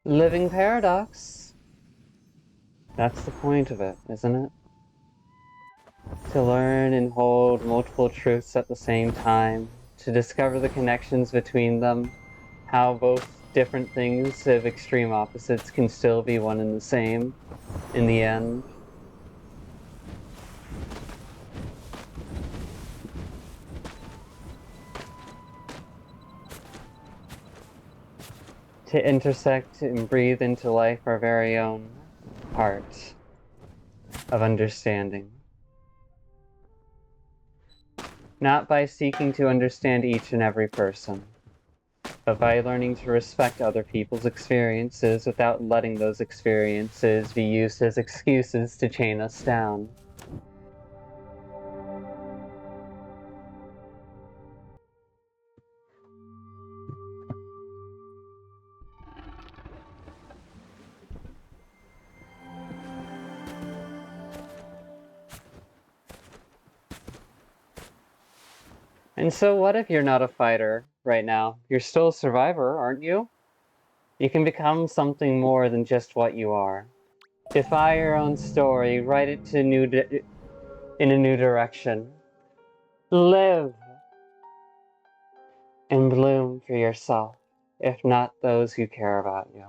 Living paradox. That's the point of it, isn't it? To learn and hold multiple truths at the same time, to discover the connections between them, how both different things of extreme opposites can still be one and the same in the end. To intersect and breathe into life our very own part of understanding. Not by seeking to understand each and every person, but by learning to respect other people's experiences without letting those experiences be used as excuses to chain us down. And so what if you're not a fighter right now? You're still a survivor, aren't you? You can become something more than just what you are. Defy your own story, write it to in a new direction. Live and bloom for yourself, if not those who care about you.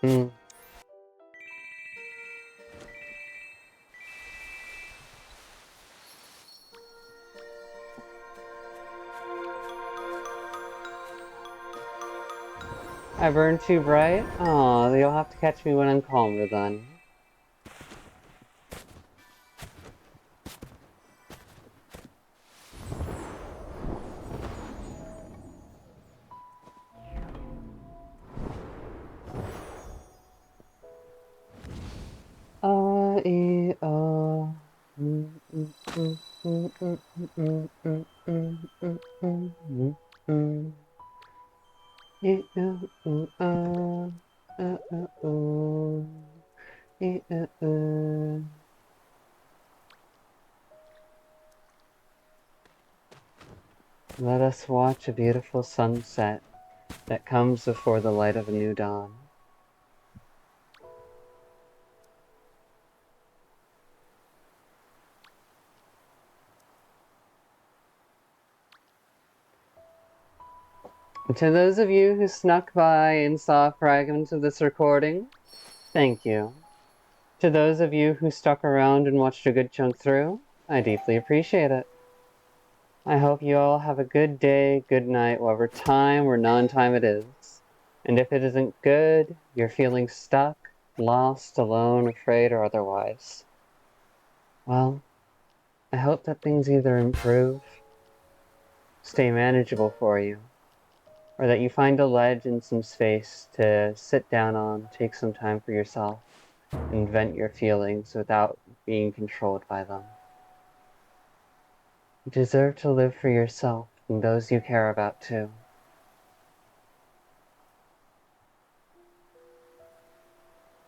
Hmm. I burned too bright? Aw, you'll have to catch me when I'm calmer then. E-O. Let us watch a beautiful sunset that comes before the light of a new dawn. And to those of you who snuck by and saw fragments of this recording, thank you. To those of you who stuck around and watched a good chunk through, I deeply appreciate it. I hope you all have a good day, good night, whatever time or non-time it is. And if it isn't good, you're feeling stuck, lost, alone, afraid, or otherwise, well, I hope that things either improve, stay manageable for you, or that you find a ledge and some space to sit down on, take some time for yourself, and vent your feelings without being controlled by them. You deserve to live for yourself and those you care about too.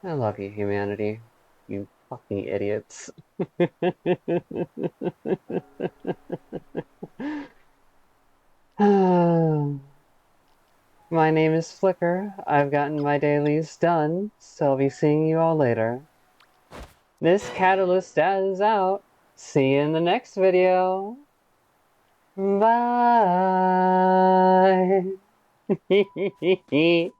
I love you, humanity. You fucking idiots. My name is Flicker. I've gotten my dailies done, so I'll be seeing you all later. This catalyst is out. See you in the next video. Bye.